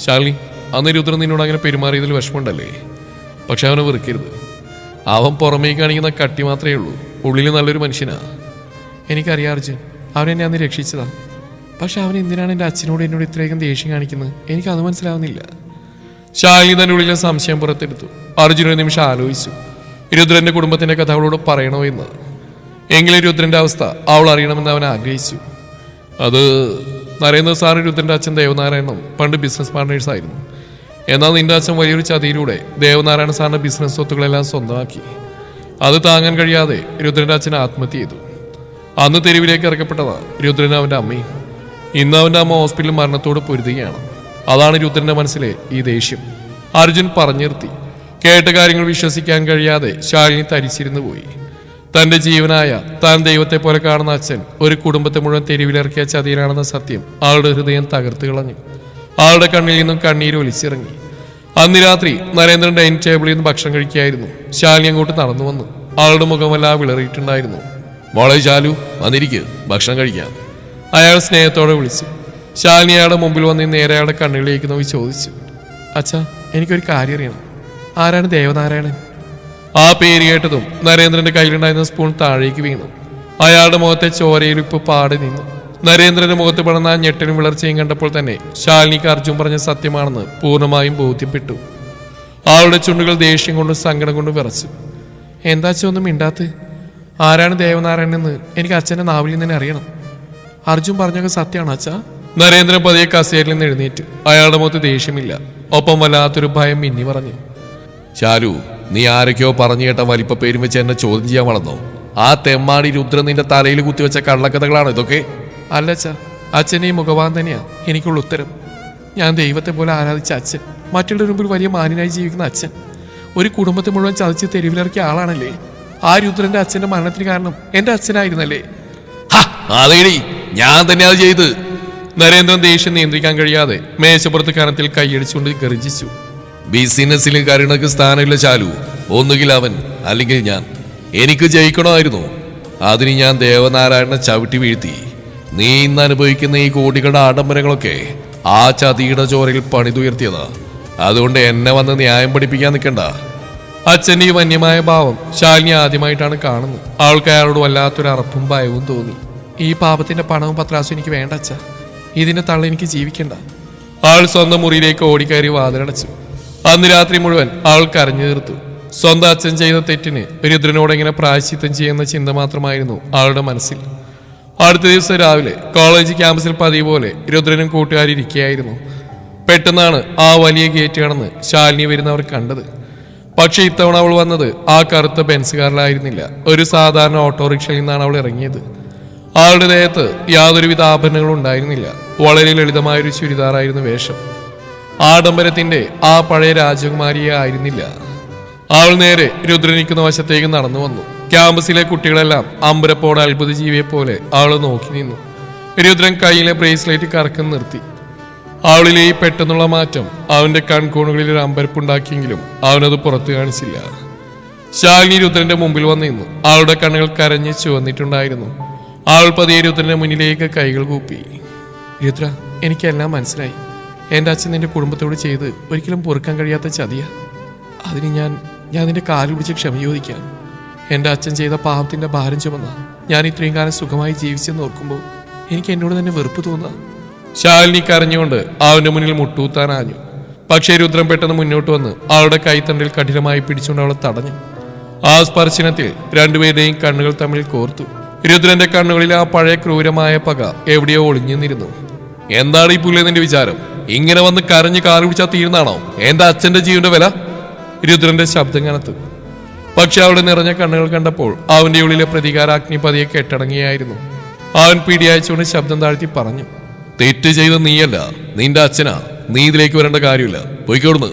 ശാലിനി, അന്ന് രുദ്രൻ നിന്നോട് അങ്ങനെ പെരുമാറിയതിൽ വിഷമമുണ്ടല്ലേ? പക്ഷെ അവനെ വെറുക്കരുത്. അവൻ പുറമേ കാണിക്കുന്ന കട്ടി മാത്രമേ ഉള്ളൂ, ഉള്ളിൽ നല്ലൊരു മനുഷ്യനാ. എനിക്കറിയാം അർജുൻ, അവനെന്നെ അന്ന് രക്ഷിച്ചതാ. പക്ഷെ അവൻ എന്തിനാണ് എൻ്റെ അച്ഛനോട് എന്നോട് ഇത്രയധികം ദേഷ്യം കാണിക്കുന്നത്? എനിക്കത് മനസ്സിലാവുന്നില്ല. ശാലിനി തന്റെ ഉള്ളിലെ സംശയം പുറത്തെടുത്തു. അർജുൻ ഒരു നിമിഷം ആലോചിച്ചു, രുദ്രന്റെ കുടുംബത്തിന്റെ കഥ അവളോട് പറയണോ എന്ന്. എങ്കിലും രുദ്രന്റെ അവസ്ഥ അവൾ അറിയണമെന്ന് അവൻ ആഗ്രഹിച്ചു. അത് നരേന്ദ്ര സാറും രുദ്രന്റെ അച്ഛൻ ദേവനാരായണനും പണ്ട് ബിസിനസ് പാർട്ട്നേഴ്സ് ആയിരുന്നു. എന്നാൽ നിന്റെ അച്ഛൻ വലിയൊരു ചതിയിലൂടെ ദേവനാരായണ സാറിന്റെ ബിസിനസ് സ്വത്തുക്കളെല്ലാം സ്വന്തമാക്കി. അത് താങ്ങാൻ കഴിയാതെ രുദ്രന്റെ അച്ഛൻ ആത്മഹത്യ ചെയ്തു. അന്ന് തെരുവിലേക്ക് ഇറക്കപ്പെട്ടതാ രുദ്രനും അവന്റെ അമ്മയും. ഇന്ന് അവന്റെ അമ്മ ഹോസ്പിറ്റലിൽ മരണത്തോട് പൊരുതുകയാണ്. അതാണ് രുദ്രന്റെ മനസ്സിലെ ഈ ദേഷ്യം. അർജുൻ പറഞ്ഞു നിർത്തി. കേട്ട കാര്യങ്ങൾ വിശ്വസിക്കാൻ കഴിയാതെ ശാലിനി തരിച്ചിരുന്നു പോയി. തന്റെ ജീവനായ താൻ ദൈവത്തെ പോലെ കാണുന്ന അച്ഛൻ ഒരു കുടുംബത്തെ മുഴുവൻ തെരുവിലിറക്കിയ ചതിയനാണെന്ന സത്യം ആളുടെ ഹൃദയം തകർത്തു കളഞ്ഞു. ആളുടെ കണ്ണിൽ നിന്നും കണ്ണീര് ഒലിച്ചിറങ്ങി. അന്ന് രാത്രി നരേന്ദ്രൻ ഡൈനിങ് ടേബിളിൽ നിന്ന് ഭക്ഷണം കഴിക്കുകയായിരുന്നു. ശാലിനി അങ്ങോട്ട് നടന്നു വന്നു. ആളുടെ മുഖമെല്ലാം വിളറിയിട്ടുണ്ടായിരുന്നു. മോളെ ശാലു, വന്നിരിക്കുക, ഭക്ഷണം കഴിക്കാം. അയാൾ സ്നേഹത്തോടെ വിളിച്ചു. ശാലിനി അയാളുടെ മുമ്പിൽ വന്ന് നേരെ അയാളുടെ കണ്ണുകളിലേക്ക് നോക്കി ചോദിച്ചു. അച്ഛാ, എനിക്കൊരു കാര്യം അറിയണം. ആരാണ് ദേവനാരായണൻ? ആ പേര് കേട്ടതും നരേന്ദ്രന്റെ കയ്യിലുണ്ടായിരുന്ന സ്പൂൺ താഴേക്ക് വീണു. അയാളുടെ മുഖത്തെ ചോരയിൽ ഉപ്പ് പാടി നിന്നു. നരേന്ദ്രന്റെ മുഖത്ത് പടർന്ന ആ ഞെട്ടലും വിളർച്ചയും കണ്ടപ്പോൾ തന്നെ ശാലിനിക്ക് അർജുൻ പറഞ്ഞ സത്യമാണെന്ന് പൂർണ്ണമായും ബോധ്യപ്പെട്ടു. അവളുടെ ചുണ്ടുകൾ ദേഷ്യം കൊണ്ടും സങ്കടം കൊണ്ടും വിറച്ചു. എന്താ അച്ഛൻ ഒന്നും മിണ്ടാത്ത്? ആരാണ് ദേവനാരായണൻ എന്ന് എനിക്ക് അച്ഛൻ്റെ നാവിൽ നിന്ന് അറിയണം. അർജുൻ പറഞ്ഞൊക്കെ സത്യമാണോ അച്ഛാ? നരേന്ദ്രൻ പതിയെ കസേരയിൽ നിന്ന് എഴുന്നേറ്റ്. അയാളുടെ മുഖത്ത് ദേഷ്യമില്ല, ഒപ്പം വല്ലാത്തൊരു ഭയം മിന്നി പറഞ്ഞു. ശാലു, നീ ആരൊക്കെയോ പറഞ്ഞു കേട്ട വലിപ്പ പേരും വെച്ച് എന്നെ ചോദ്യം ചെയ്യാൻ വളർന്നോ? ആ തെമ്മാടി രുദ്രൻ നിന്റെ തലയിൽ കുത്തിവെച്ച കള്ളക്കഥകളാണ് ഇതൊക്കെ? അല്ല അച്ഛാ, അച്ഛൻ്റെ ഈ മുഖഭാവം തന്നെയാ എനിക്കുള്ള ഉത്തരം. ഞാൻ ദൈവത്തെ പോലെ ആരാധിച്ച അച്ഛൻ, മറ്റുള്ളവരുടെ മുമ്പിൽ വലിയ മാന്യനായി ജീവിക്കുന്ന അച്ഛൻ, ഒരു കുടുംബത്തെ മുഴുവൻ ചതിച്ച് തെരുവിലിറക്കിയ ആളാണല്ലേ. ആ രുദ്രന്റെ അച്ഛന്റെ മരണത്തിന് കാരണം എന്റെ അച്ഛനായിരുന്നല്ലേ? അതേടി, ഞാൻ തന്നെ അത് ചെയ്ത്. നരേന്ദ്രൻ ദേഷ്യം നിയന്ത്രിക്കാൻ കഴിയാതെ മേശപ്പുറത്ത് കനത്തിൽ കൈയടിച്ചുകൊണ്ട് ഗർജിച്ചു. ബിസിനസ്സിൽ കരുണക്ക് സ്ഥാനമില്ല ശാലു. ഒന്നുകിൽ അവൻ, അല്ലെങ്കിൽ ഞാൻ. എനിക്ക് ജയിക്കണമായിരുന്നു. അതിന് ഞാൻ ദേവനാരായണനെ ചവിട്ടി വീഴ്ത്തി. നീ ഇന്ന് അനുഭവിക്കുന്ന ഈ കോടികളുടെ ആഡംബരങ്ങളൊക്കെ ആ ചതിയുടെ ചോരയിൽ പണിതുയർത്തിയതാ. അതുകൊണ്ട് എന്നെ വന്ന് ന്യായം പഠിപ്പിക്കാൻ നിൽക്കണ്ട. അച്ഛൻ്റെ ഈ വന്യമായ ഭാവം ശാലിനി ആദ്യമായിട്ടാണ് കാണുന്നത്. അവൾക്ക് അയാളോട് വല്ലാത്തൊരു അറപ്പും ഭയവും തോന്നി. ഈ പാപത്തിന്റെ പണവും പത്രാസും എനിക്ക് വേണ്ട അച്ഛ. ഇതിന്റെ തള്ള എനിക്ക് ജീവിക്കണ്ട. ആൾ സ്വന്തം മുറിയിലേക്ക് ഓടിക്കയറി വാതിലടച്ചു. അന്ന് രാത്രി മുഴുവൻ അവൾ കരഞ്ഞു തീർത്തു. സ്വന്തം അച്ഛൻ ചെയ്ത തെറ്റിന് രുദ്രനോട് എങ്ങനെ പ്രായശ്ചിത്തം ചെയ്യുന്ന ചിന്ത മാത്രമായിരുന്നു അവളുടെ മനസ്സിൽ. അടുത്ത ദിവസം രാവിലെ കോളേജ് ക്യാമ്പസിൽ പതിവ് പോലെ രുദ്രനും കൂട്ടുകാരും ഇരിക്കുകയായിരുന്നു. പെട്ടെന്നാണ് ആ വലിയ ഗേറ്റ് കടന്ന് ശാലിനി വരുന്നവർ കണ്ടത്. പക്ഷെ ഇത്തവണ അവൾ വന്നത് ആ കറുത്ത ബെൻസ് കാറിലായിരുന്നില്ല. ഒരു സാധാരണ ഓട്ടോറിക്ഷയിൽ നിന്നാണ് അവൾ ഇറങ്ങിയത്. അവളുടെ ദേഹത്ത് യാതൊരുവിധ ആഭരണങ്ങളും ഉണ്ടായിരുന്നില്ല. വളരെ ലളിതമായൊരു ചുരിദാറായിരുന്നു വേഷം. ആഡംബരത്തിന്റെ ആ പഴയ രാജകുമാരിയെ ആയിരുന്നില്ല. അവൾ നേരെ രുദ്രനിക്കുന്ന വശത്തേക്ക് നടന്നു വന്നു. ക്യാമ്പസിലെ കുട്ടികളെല്ലാം അമ്പരപ്പോടെ അത്ഭുത ജീവിയെ പോലെ അവൾ നോക്കി നിന്നു. രുദ്രൻ കയ്യിലെ ബ്രേസ്ലെറ്റ് കറക്കം നിർത്തി. അവളിലെ ഈ പെട്ടെന്നുള്ള മാറ്റം അവന്റെ കൺകോണുകളിൽ ഒരു അമ്പരപ്പുണ്ടാക്കിയെങ്കിലും അവനത് പുറത്തു കാണിച്ചില്ല. ശാലിനി രുദ്രന്റെ മുമ്പിൽ വന്നു നിന്നു. അവളുടെ കണ്ണുകൾ കരഞ്ഞ് ചുവന്നിട്ടുണ്ടായിരുന്നു. അവൾ പതിയെ രുദ്രന്റെ മുന്നിലേക്ക് കൈകൾ കൂപ്പി. രുദ്ര, എനിക്കെല്ലാം മനസ്സിലായി. എൻ്റെ അച്ഛൻ നിന്റെ കുടുംബത്തോട് ചെയ്ത് ഒരിക്കലും പൊറുക്കാൻ കഴിയാത്ത ചതിയ. അതിന് ഞാൻ നിന്റെ കാല് പിടിച്ച് ക്ഷമ ചോദിക്കാം. എൻ്റെ അച്ഛൻ ചെയ്ത പാപത്തിന്റെ ഭാരം ചുമന്ന ഞാൻ ഇത്രയും കാലം സുഖമായി ജീവിച്ചെന്ന് ഓർക്കുമ്പോൾ എനിക്ക് എന്നോട് തന്നെ വെറുപ്പ് തോന്നാം. ശാലിനി കരഞ്ഞുകൊണ്ട് അവന്റെ മുന്നിൽ മുട്ടൂത്താനാഞ്ഞു. പക്ഷേ രുദ്രൻ പെട്ടെന്ന് മുന്നോട്ട് വന്ന് അവളുടെ കൈത്തണ്ടിൽ കഠിനമായി പിടിച്ചുകൊണ്ട് അവളെ തടഞ്ഞു. ആ സ്പർശനത്തിൽ രണ്ടുപേരുടെയും കണ്ണുകൾ തമ്മിൽ കോർത്തു. രുദ്രന്റെ കണ്ണുകളിൽ ആ പഴയ ക്രൂരമായ പക എവിടെയോ ഒളിഞ്ഞു നിന്നിരുന്നു. എന്താണ് ഈ പുല്ല് നിന്റെ വിചാരം? ഇങ്ങനെ വന്ന് കരഞ്ഞ് കാറി പിടിച്ചാൽ തീരുന്നാണോ എന്റെ അച്ഛന്റെ ജീവന്റെ വില? രുദ്രന്റെ ശബ്ദം കനത്തു. പക്ഷെ അവളുടെ നിറഞ്ഞ കണ്ണുകൾ കണ്ടപ്പോൾ അവന്റെ ഉള്ളിലെ പ്രതികാരാഗ്നി പതിയെ കെട്ടടങ്ങിയായിരുന്നു. അവൻ പിടിയച്ചുകൊണ്ട് ശബ്ദം താഴ്ത്തി പറഞ്ഞു. തെറ്റ് ചെയ്ത നീയല്ല, നിന്റെ അച്ഛനാ. നീ ഇതിലേക്ക് വരേണ്ട കാര്യമില്ല. പോയിക്കോടുന്ന്.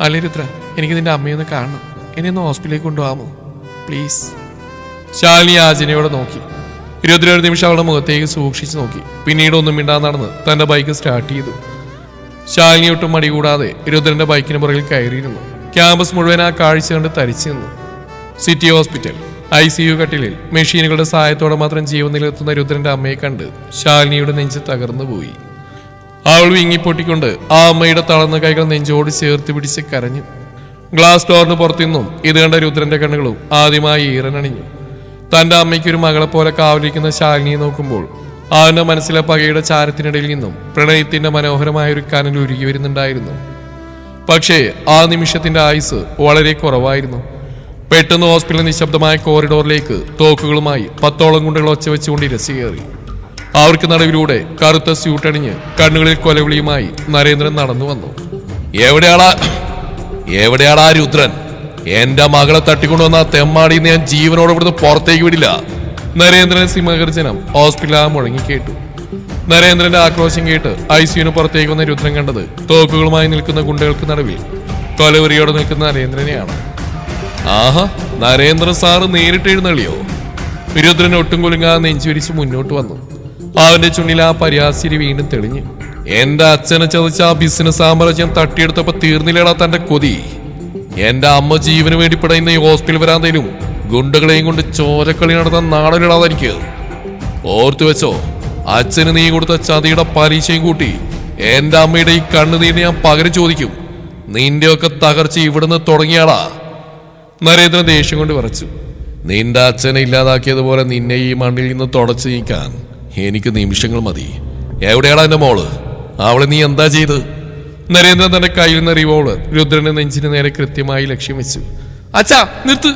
അല്ലേ രുദ്ര, എനിക്ക് നിന്റെ അമ്മയൊന്ന് കാണണം. എന്നെ ഒന്ന് ഹോസ്പിറ്റലിലേക്ക് കൊണ്ടുപോകാമോ പ്ലീസ്? ശാലിനി ആചനയോടെ നോക്കി. രുദ്ര ഒരു നിമിഷം അവളുടെ മുഖത്തേക്ക് സൂക്ഷിച്ചു നോക്കി. പിന്നീട് ഒന്നും മിണ്ടാതെ നടന്ന് തന്റെ ബൈക്ക് സ്റ്റാർട്ട് ചെയ്തു. ശാലിനി ഒട്ടും മടി കൂടാതെ രുദ്രന്റെ ബൈക്കിന് പുറകിൽ കയറിയിരുന്നു. ക്യാമ്പസ് മുഴുവൻ ആ കാഴ്ച കണ്ട് തരിച്ചു നിന്നു. സിറ്റി ഹോസ്പിറ്റൽ ICU കട്ടിലിൽ മെഷീനുകളുടെ സഹായത്തോടെ മാത്രം ജീവൻ നിലനിർത്തുന്ന രുദ്രന്റെ അമ്മയെ കണ്ട് ശാലിനിയുടെ നെഞ്ച് തകർന്നു പോയി. അവൾ വിങ്ങിപ്പൊട്ടിക്കൊണ്ട് ആ അമ്മയുടെ തളർന്ന കൈകൾ നെഞ്ചോട് ചേർത്ത് പിടിച്ച് കരഞ്ഞു. ഗ്ലാസ് ഡോറിന് പുറത്തുനിന്നും ഇത് കണ്ട രുദ്രന്റെ കണ്ണുകളും ആദ്യമായി ഈറനണിഞ്ഞു. തന്റെ അമ്മയ്ക്കൊരു മകളെ പോലെ കാവലിരിക്കുന്ന ശാലിനിയെ നോക്കുമ്പോൾ അവന്റെ മനസ്സിലെ പകയുടെ ചാരത്തിനിടയിൽ നിന്നും പ്രണയത്തിന്റെ മനോഹരമായ ഒരു കനൽ ഉരുകി വരുന്നുണ്ടായിരുന്നു. പക്ഷേ ആ നിമിഷത്തിന്റെ ആയുസ് വളരെ കുറവായിരുന്നു. പെട്ടെന്ന് ഹോസ്പിറ്റലിൽ നിശബ്ദമായ കോറിഡോറിലേക്ക് തോക്കുകളുമായി 10ഓളം ഗുണ്ടകൾ ഒച്ച വെച്ചുകൊണ്ട് ഇരച്ചു കയറി. അവർക്ക് നടുവിലൂടെ കറുത്ത സ്യൂട്ടണിഞ്ഞ് കണ്ണുകളിൽ കൊലവിളിയുമായി നരേന്ദ്രൻ നടന്നു വന്നു. എവിടെയാടാ രുദ്രൻ? എന്റെ മകളെ തട്ടിക്കൊണ്ടുവന്ന തെമ്മാടിന്ന് ഞാൻ ജീവനോട് ഇവിടുന്ന് പുറത്തേക്ക് വിടില്ല. നരേന്ദ്രൻ സിംഹഗർജനം ഹോസ്പിറ്റലിൽ മുഴങ്ങി കേട്ടു. നരേന്ദ്രന്റെ ആക്രോശം കേട്ട് ICUവിന് പുറത്തേക്ക് വന്ന രുദ്രൻ കണ്ടത് തോക്കുകളുമായി നിൽക്കുന്ന ഗുണ്ടകൾക്ക് നടുവിൽ കൊലവെറിയോടെ നിൽക്കുന്ന നരേന്ദ്രനെയാണ്. ആഹാ, നരേന്ദ്രൻ സാറ് നേരിട്ട് എഴുന്നള്ളിയോ? രുദ്രൻ ഒട്ടും കുലുങ്ങാതെ നെഞ്ചുരിച്ച് മുന്നോട്ട് വന്നു. അവന്റെ ചുണ്ടിൽ ആ പരിഹാസ്യരി വീണ്ടും തെളിഞ്ഞു. എന്റെ അച്ഛനെ ചതിച്ച ആ ബിസിനസ് സാമ്രാജ്യം തട്ടിയെടുത്തപ്പോ തീർന്നില്ലേടാ തന്റെ കൊതി? എന്റെ അമ്മ ജീവന് വേണ്ടി പിടയുന്ന ഈ ഹോസ്പിറ്റൽ വരാന്തയിലും ഗുണ്ടകളെയും കൊണ്ട് ചോരക്കളി നടത്താൻ നാടനിടാതെനിക്ക്. ഓർത്തു വെച്ചോ, അച്ഛന് നീ കൊടുത്ത ചതിയുടെ പരീക്ഷയും കൂട്ടി എന്റെ അമ്മയുടെ ഈ കണ്ണുനീരിനെ ഞാൻ പകരം ചോദിക്കും. നിന്റെയൊക്കെ തകർച്ച ഇവിടുന്ന് തുടങ്ങിയാടാ. നരേന്ദ്രൻ ദേഷ്യം കൊണ്ട് വിറച്ചു. നിന്റെ അച്ഛനെ ഇല്ലാതാക്കിയതുപോലെ നിന്നെ ഈ മണ്ണിൽ നിന്ന് തുടച്ചു നീക്കാൻ എനിക്ക് നിമിഷങ്ങൾ മതി. എവിടെയാടാ എന്റെ മോള്? അവളെ നീ എന്താ ചെയ്ത്? നരേന്ദ്രൻ തന്റെ കയ്യിൽ നിന്ന് റിവോൾവർ രുദ്രന്റെ നെഞ്ചിന് നേരെ കൃത്യമായി ലക്ഷ്യം വെച്ചു. അച്ഛാ നിർത്ത്!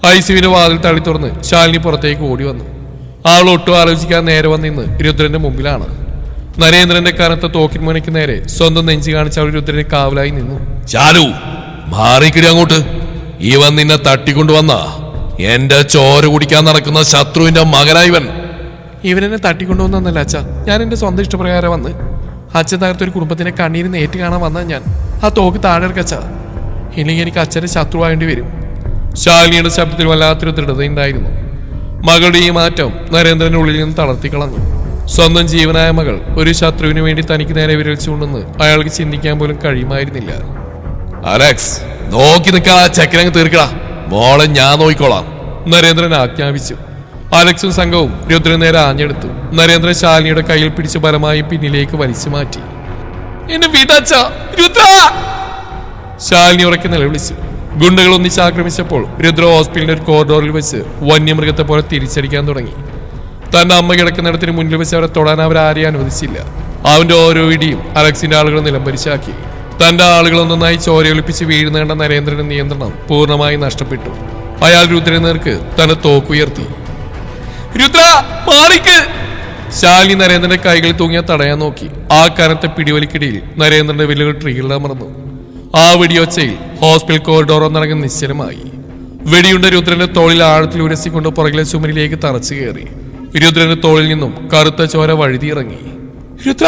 ഐസിയുവിന്റെ വാതിൽ തള്ളി തുറന്ന് ശാലിനി പുറത്തേക്ക് ഓടി വന്നു. അവൾ ഒട്ടും ആലോചിക്കാൻ നേരെ വന്നിന്ന് രുദ്രന്റെ മുമ്പിലാണ്. നരേന്ദ്രന്റെ കനത്ത തോക്കിൻ മുനയ്ക്ക് നേരെ സ്വന്തം നെഞ്ചി കാണിച്ച അവൾ രുദ്രന് കാവലായി നിന്നു. ശാലു, മാറിക്കിടി അങ്ങോട്ട്! ഇവൻ നിന്നെ തട്ടിക്കൊണ്ടുവന്ന എന്റെ ചോര കുടിക്കാൻ നടക്കുന്ന ശത്രുവിന്റെ മകനായിവൻ. ഇവനെന്നെ തട്ടിക്കൊണ്ടുവന്നല്ല അച്ഛാ, ഞാൻ എന്റെ സ്വന്തം ഇഷ്ടപ്രകാരം വന്ന്. അച്ഛൻ തകർത്തൊരു കുടുംബത്തിന്റെ കണ്ണീര് നേറ്റ് കാണാൻ വന്ന ഞാൻ ആ തോക്ക് താഴെ ഇറക്കച്ച. ഇല്ലെങ്കിൽ എനിക്ക് അച്ഛന്റെ ശത്രുവാകേണ്ടി വരും. ശാലിനിയുടെ ശബ്ദത്തിൽ വല്ലാത്തൊരു ദൃഢതയുണ്ടായിരുന്നു. മകളുടെ ഈ മാറ്റം നരേന്ദ്രന്റെ ഉള്ളിൽ നിന്ന് തളർത്തിക്കളഞ്ഞു. സ്വന്തം ജീവനായ മകൾ ഒരു ശത്രുവിന് വേണ്ടി തനിക്ക് നേരെ വിരൽച്ചുകൊണ്ടെന്ന് അയാൾക്ക് ചിന്തിക്കാൻ പോലും കഴിയുമായിരുന്നില്ല. അലക്സ്, നോക്കി നിൽക്കാ, ചക്കരങ്ങ് തീർക്കടാ. മോളെ ഞാൻ നോക്കിക്കോളാം, നരേന്ദ്രൻ ആജ്ഞാപിച്ചു. അലക്സും സംഘവും രുദ്രൻ നേരെ ആഞ്ഞെടുത്തു. നരേന്ദ്രൻ ശാലിനിയുടെ കയ്യിൽ പിടിച്ച് ബലമായി പിന്നിലേക്ക് വലിച്ചു മാറ്റി. എന്നെ വീട്ടാച്ച രുദ്ര! ശാലിനി ഉറക്കി നിലവിളിച്ചു. ഗുണ്ടകൾ ഒന്നിച്ച് ആക്രമിച്ചപ്പോൾ രുദ്ര ഹോസ്പിറ്റലിന്റെ ഒരു കോറിഡോറിൽ വെച്ച് വന്യമൃഗത്തെ പോലെ തിരിച്ചടിക്കാൻ തുടങ്ങി. തന്റെ അമ്മ കിടക്കുന്നിടത്തിന് മുന്നിൽ വെച്ച് അവരെ തൊടാൻ അവരാരെയും അനുവദിച്ചില്ല. അവന്റെ ഓരോ ഇടിയും അലക്സിന്റെ ആളുകൾ നിലംപരിശാക്കി. തന്റെ ആളുകൾ ഒന്നായി ചോരയൊലിപ്പിച്ച് വീഴുന്ന കണ്ട നരേന്ദ്രന്റെ നിയന്ത്രണം പൂർണ്ണമായി നഷ്ടപ്പെട്ടു. അയാൾ രുദ്രന് നേർക്ക് തന്റെ തോക്കുയർത്തി. രുദ്ര, മാറിക്ക്! ശാലിനി നരേന്ദ്രന്റെ കൈകളിൽ തൂങ്ങിയ തടയാൻ നോക്കി. ആ കനത്ത പിടിവലിക്കിടയിൽ നരേന്ദ്രന്റെ വില്ലുകൾ ട്രിഗറിൽ അമർന്നു. ആ വെടിയൊച്ചയിൽ ഹോസ്പിറ്റൽ കോറിഡോർ ഒന്നടങ്ങ് നിശ്ചലമായി. വെടിയുണ്ട രുദ്രന്റെ തോളിൽ ആഴത്തിൽ ഉരസിക്കൊണ്ട് പുറകിലെ ചുമരിലേക്ക് തറച്ചു കയറി. രുദ്രന്റെ തോളിൽ നിന്നും കറുത്ത ചോര വഴുതിയിറങ്ങി. രുദ്ര!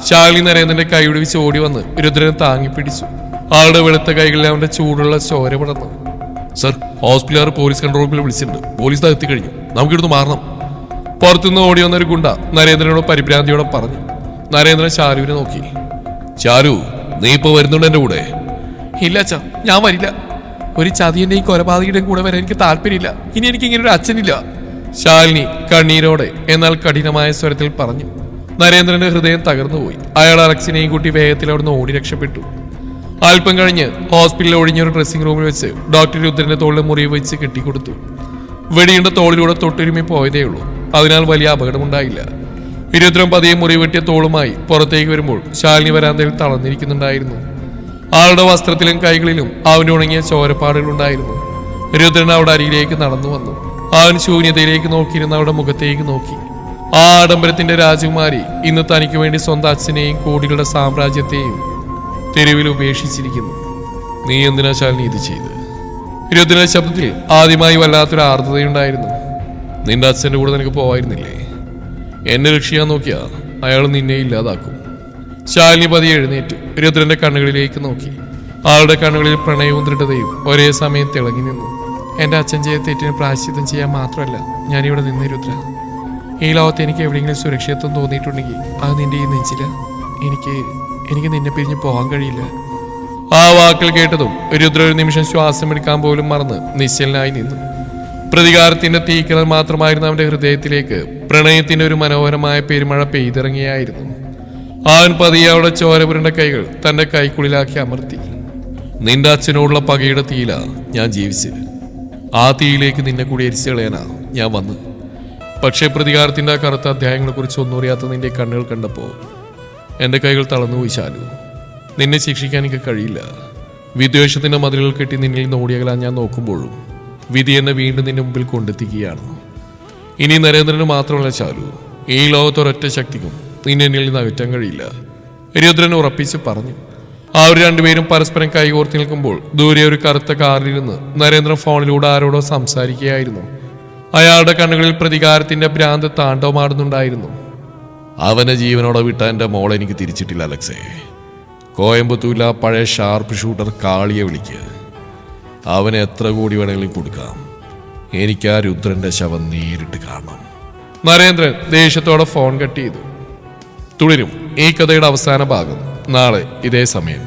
ശാലിനി നരേന്ദ്രന്റെ കൈ വിടിവിച്ച് ഓടി വന്ന് രുദ്രനെ താങ്ങിപ്പിടിച്ചു. ആളുടെ വെളുത്ത കൈകളിൽ അവന്റെ ചൂടുള്ള ചോര പടർന്നു. സർ, ഹോസ്പിറ്റലുകാർ പോലീസ് കൺട്രോൾ റൂമിൽ വിളിച്ചിട്ടുണ്ട്. പോലീസ് എത്തിക്കഴിഞ്ഞു, നമുക്കിടുന്ന് മാറണം. പുറത്തുനിന്ന് ഓടി വന്നൊരു ഗുണ്ട നരേന്ദ്രനോട് പരിഭ്രാന്തിയോടെ പറഞ്ഞു. നരേന്ദ്രൻ ശാലുവിനെ നോക്കി. ശാലു, നീ ഇപ്പൊ വരുന്നുണ്ട് എന്റെ കൂടെ? ഇല്ല അച്ഛാ, ഞാൻ വരില്ല. ഒരു ചതിയന്റെയും കൊലപാതകയുടെയും കൂടെ വരാൻ എനിക്ക് താല്പര്യമില്ല. ഇനി എനിക്ക് ഇങ്ങനെ ഒരു അച്ഛനില്ല. ശാലിനി കണ്ണീരോടെ എന്നാൽ കഠിനമായ സ്വരത്തിൽ പറഞ്ഞു. നരേന്ദ്രന്റെ ഹൃദയം തകർന്നുപോയി. അയാൾ അലക്സിനെയും കൂട്ടി വേഗത്തിൽ അവിടുന്ന് ഓടി രക്ഷപ്പെട്ടു. അല്പം കഴിഞ്ഞ് ഹോസ്പിറ്റലിൽ ഒഴിഞ്ഞൊരു ഡ്രസ്സിംഗ് റൂമിൽ വെച്ച് ഡോക്ടർ രുദ്രന്റെ തോളിൽ മുറിവ് വെച്ച് കെട്ടിക്കൊടുത്തു. വെടിയുണ്ട തോളിലൂടെ തൊട്ടുരുമി പോയതേ ഉള്ളൂ. അതിനാൽ വലിയ അപകടമുണ്ടായില്ല. രുദ്രൻ പതിയെ മുറിവ് വെട്ടിയ തോളുമായി പുറത്തേക്ക് വരുമ്പോൾ ശാലിനി വരാന്തയിൽ തളർന്നിരിക്കുന്നുണ്ടായിരുന്നു. ആളുടെ വസ്ത്രത്തിലും കൈകളിലും അവന്റെ ഉണങ്ങിയ ചോരപ്പാടുകളുണ്ടായിരുന്നു. രുദ്രൻ അവിടെ അരികിലേക്ക് നടന്നു വന്നു. അവൻ ശൂന്യതയിലേക്ക് നോക്കിയിരുന്ന അവരുടെ മുഖത്തേക്ക് നോക്കി. ആ ആഡംബരത്തിന്റെ രാജകുമാരി ഇന്ന് തനിക്ക് വേണ്ടി സ്വന്തം അച്ഛനെയും കോടികളുടെ സാമ്രാജ്യത്തെയും തെരുവിൽ ഉപേക്ഷിച്ചിരിക്കുന്നു. നീ എന്തിനാ ശാലിനി ഇത് ചെയ്ത്? രുദ്രന്റെ ശബ്ദത്തിൽ ആദ്യമായി വല്ലാത്തൊരു ആർദ്രതയുണ്ടായിരുന്നു. നിന്റെ അച്ഛന്റെ കൂടെ നിനക്ക് പോവായിരുന്നില്ലേ? എന്നെ രക്ഷിക്കാൻ നോക്കിയാ അയാൾ നിന്നെ ഇല്ലാതാക്കും. ശാലിനി പതിയെ എഴുന്നേറ്റു. രുദ്രന്റെ കണ്ണുകളിലേക്ക് നോക്കി. ആളുടെ കണ്ണുകളിൽ പ്രണയവും ദൃഢതയും ഒരേ സമയം തിളങ്ങി നിന്നു. എന്റെ അച്ഛൻ ചെയ്ത തെറ്റിന് പ്രായശ്ചിത്തം ചെയ്യാൻ മാത്രമല്ല ഞാനിവിടെ നിന്ന് രുദ്ര. ഈ ലോകത്ത് എനിക്ക് എവിടെയെങ്കിലും സുരക്ഷിതത്വം തോന്നിയിട്ടുണ്ടെങ്കിൽ അത് നിന്റെ ഈ നെഞ്ചില. എനിക്ക് നിന്നെ പിരിഞ്ഞ് പോകാൻ കഴിയില്ല. ആ വാക്കുകൾ കേട്ടതും രുദ്ര ഒരു നിമിഷം ശ്വാസം എടുക്കാൻ പോലും മറന്ന് നിശ്ചലനായി നിന്നു. പ്രതികാരത്തിന്റെ തീക്കണൽ മാത്രമായിരുന്നു അവന്റെ ഹൃദയത്തിലേക്ക് പ്രണയത്തിന്റെ ഒരു മനോഹരമായ പെരുമഴ പെയ്തിറങ്ങിയായിരുന്നു. അവൻ പതിയെ അവളുടെ ചോരപുരണ്ട കൈകൾ തന്റെ കൈക്കുള്ളിലാക്കി അമർത്തി. നിന്റെ അച്ഛനോടുള്ള പകയുടെ തീയില ഞാൻ ജീവിച്ച്. ആ തീയിലേക്ക് നിന്നെ കൂടി എരിച്ചു കളയാനാ ഞാൻ വന്ന്. പക്ഷേ പ്രതികാരത്തിന്റെ ആ കറുത്ത അധ്യായങ്ങളെ കുറിച്ച് ഒന്നും അറിയാത്ത നിന്റെ കണ്ണുകൾ കണ്ടപ്പോ എന്റെ കൈകൾ തളർന്നുപോയി. ശാലു, നിന്നെ ശിക്ഷിക്കാൻ എനിക്ക് കഴിയില്ല. വിദ്വേഷത്തിന്റെ മതിലുകൾ കെട്ടി നിന്നിൽ നിന്ന് ഓടിയകലാൻ ഞാൻ നോക്കുമ്പോഴും വിധി എന്നെ വീണ്ടും നിന്റെ മുമ്പിൽ കൊണ്ടെത്തിക്കുകയാണ്. ഇനി നരേന്ദ്രന് മാത്രമല്ല ശാലു, ഈ ലോകത്തൊരൊറ്റ ശക്തിക്കും നിന്നെ എന്നിൽ നിന്ന് അകറ്റാൻ കഴിയില്ല. രുദ്രൻ ഉറപ്പിച്ച് പറഞ്ഞു. അവർ രണ്ടുപേരും പരസ്പരം കൈകോർത്തി നിൽക്കുമ്പോൾ ദൂരെ ഒരു കറുത്ത കാറിലിരുന്ന് നരേന്ദ്രൻ ഫോണിലൂടെ ആരോടോ സംസാരിക്കുകയായിരുന്നു. അയാളുടെ കണ്ണുകളിൽ പ്രതികാരത്തിന്റെ ഭ്രാന്ത് താണ്ഡവമാടുന്നുണ്ടായിരുന്നു. അവനെ ജീവനോടെ വിട്ട എന്റെ മോളെ എനിക്ക് തിരിച്ചിട്ടില്ല അലക്സേ. കോയമ്പത്തൂരിലെ ആ പഴയ ഷാർപ്പ് ഷൂട്ടർ കാളിയെ വിളിക്കുക. അവന് എത്ര കോടി വേണമെങ്കിലും കൊടുക്കാം. എനിക്ക് ആ രുദ്രന്റെ ശവം നേരിട്ട് കാണണം. നരേന്ദ്രൻ ദേഷ്യത്തോടെ ഫോൺ കട്ട് ചെയ്തു. തുടരും ഈ കഥയുടെ അവസാന ഭാഗം നാളെ ഇതേ സമയം.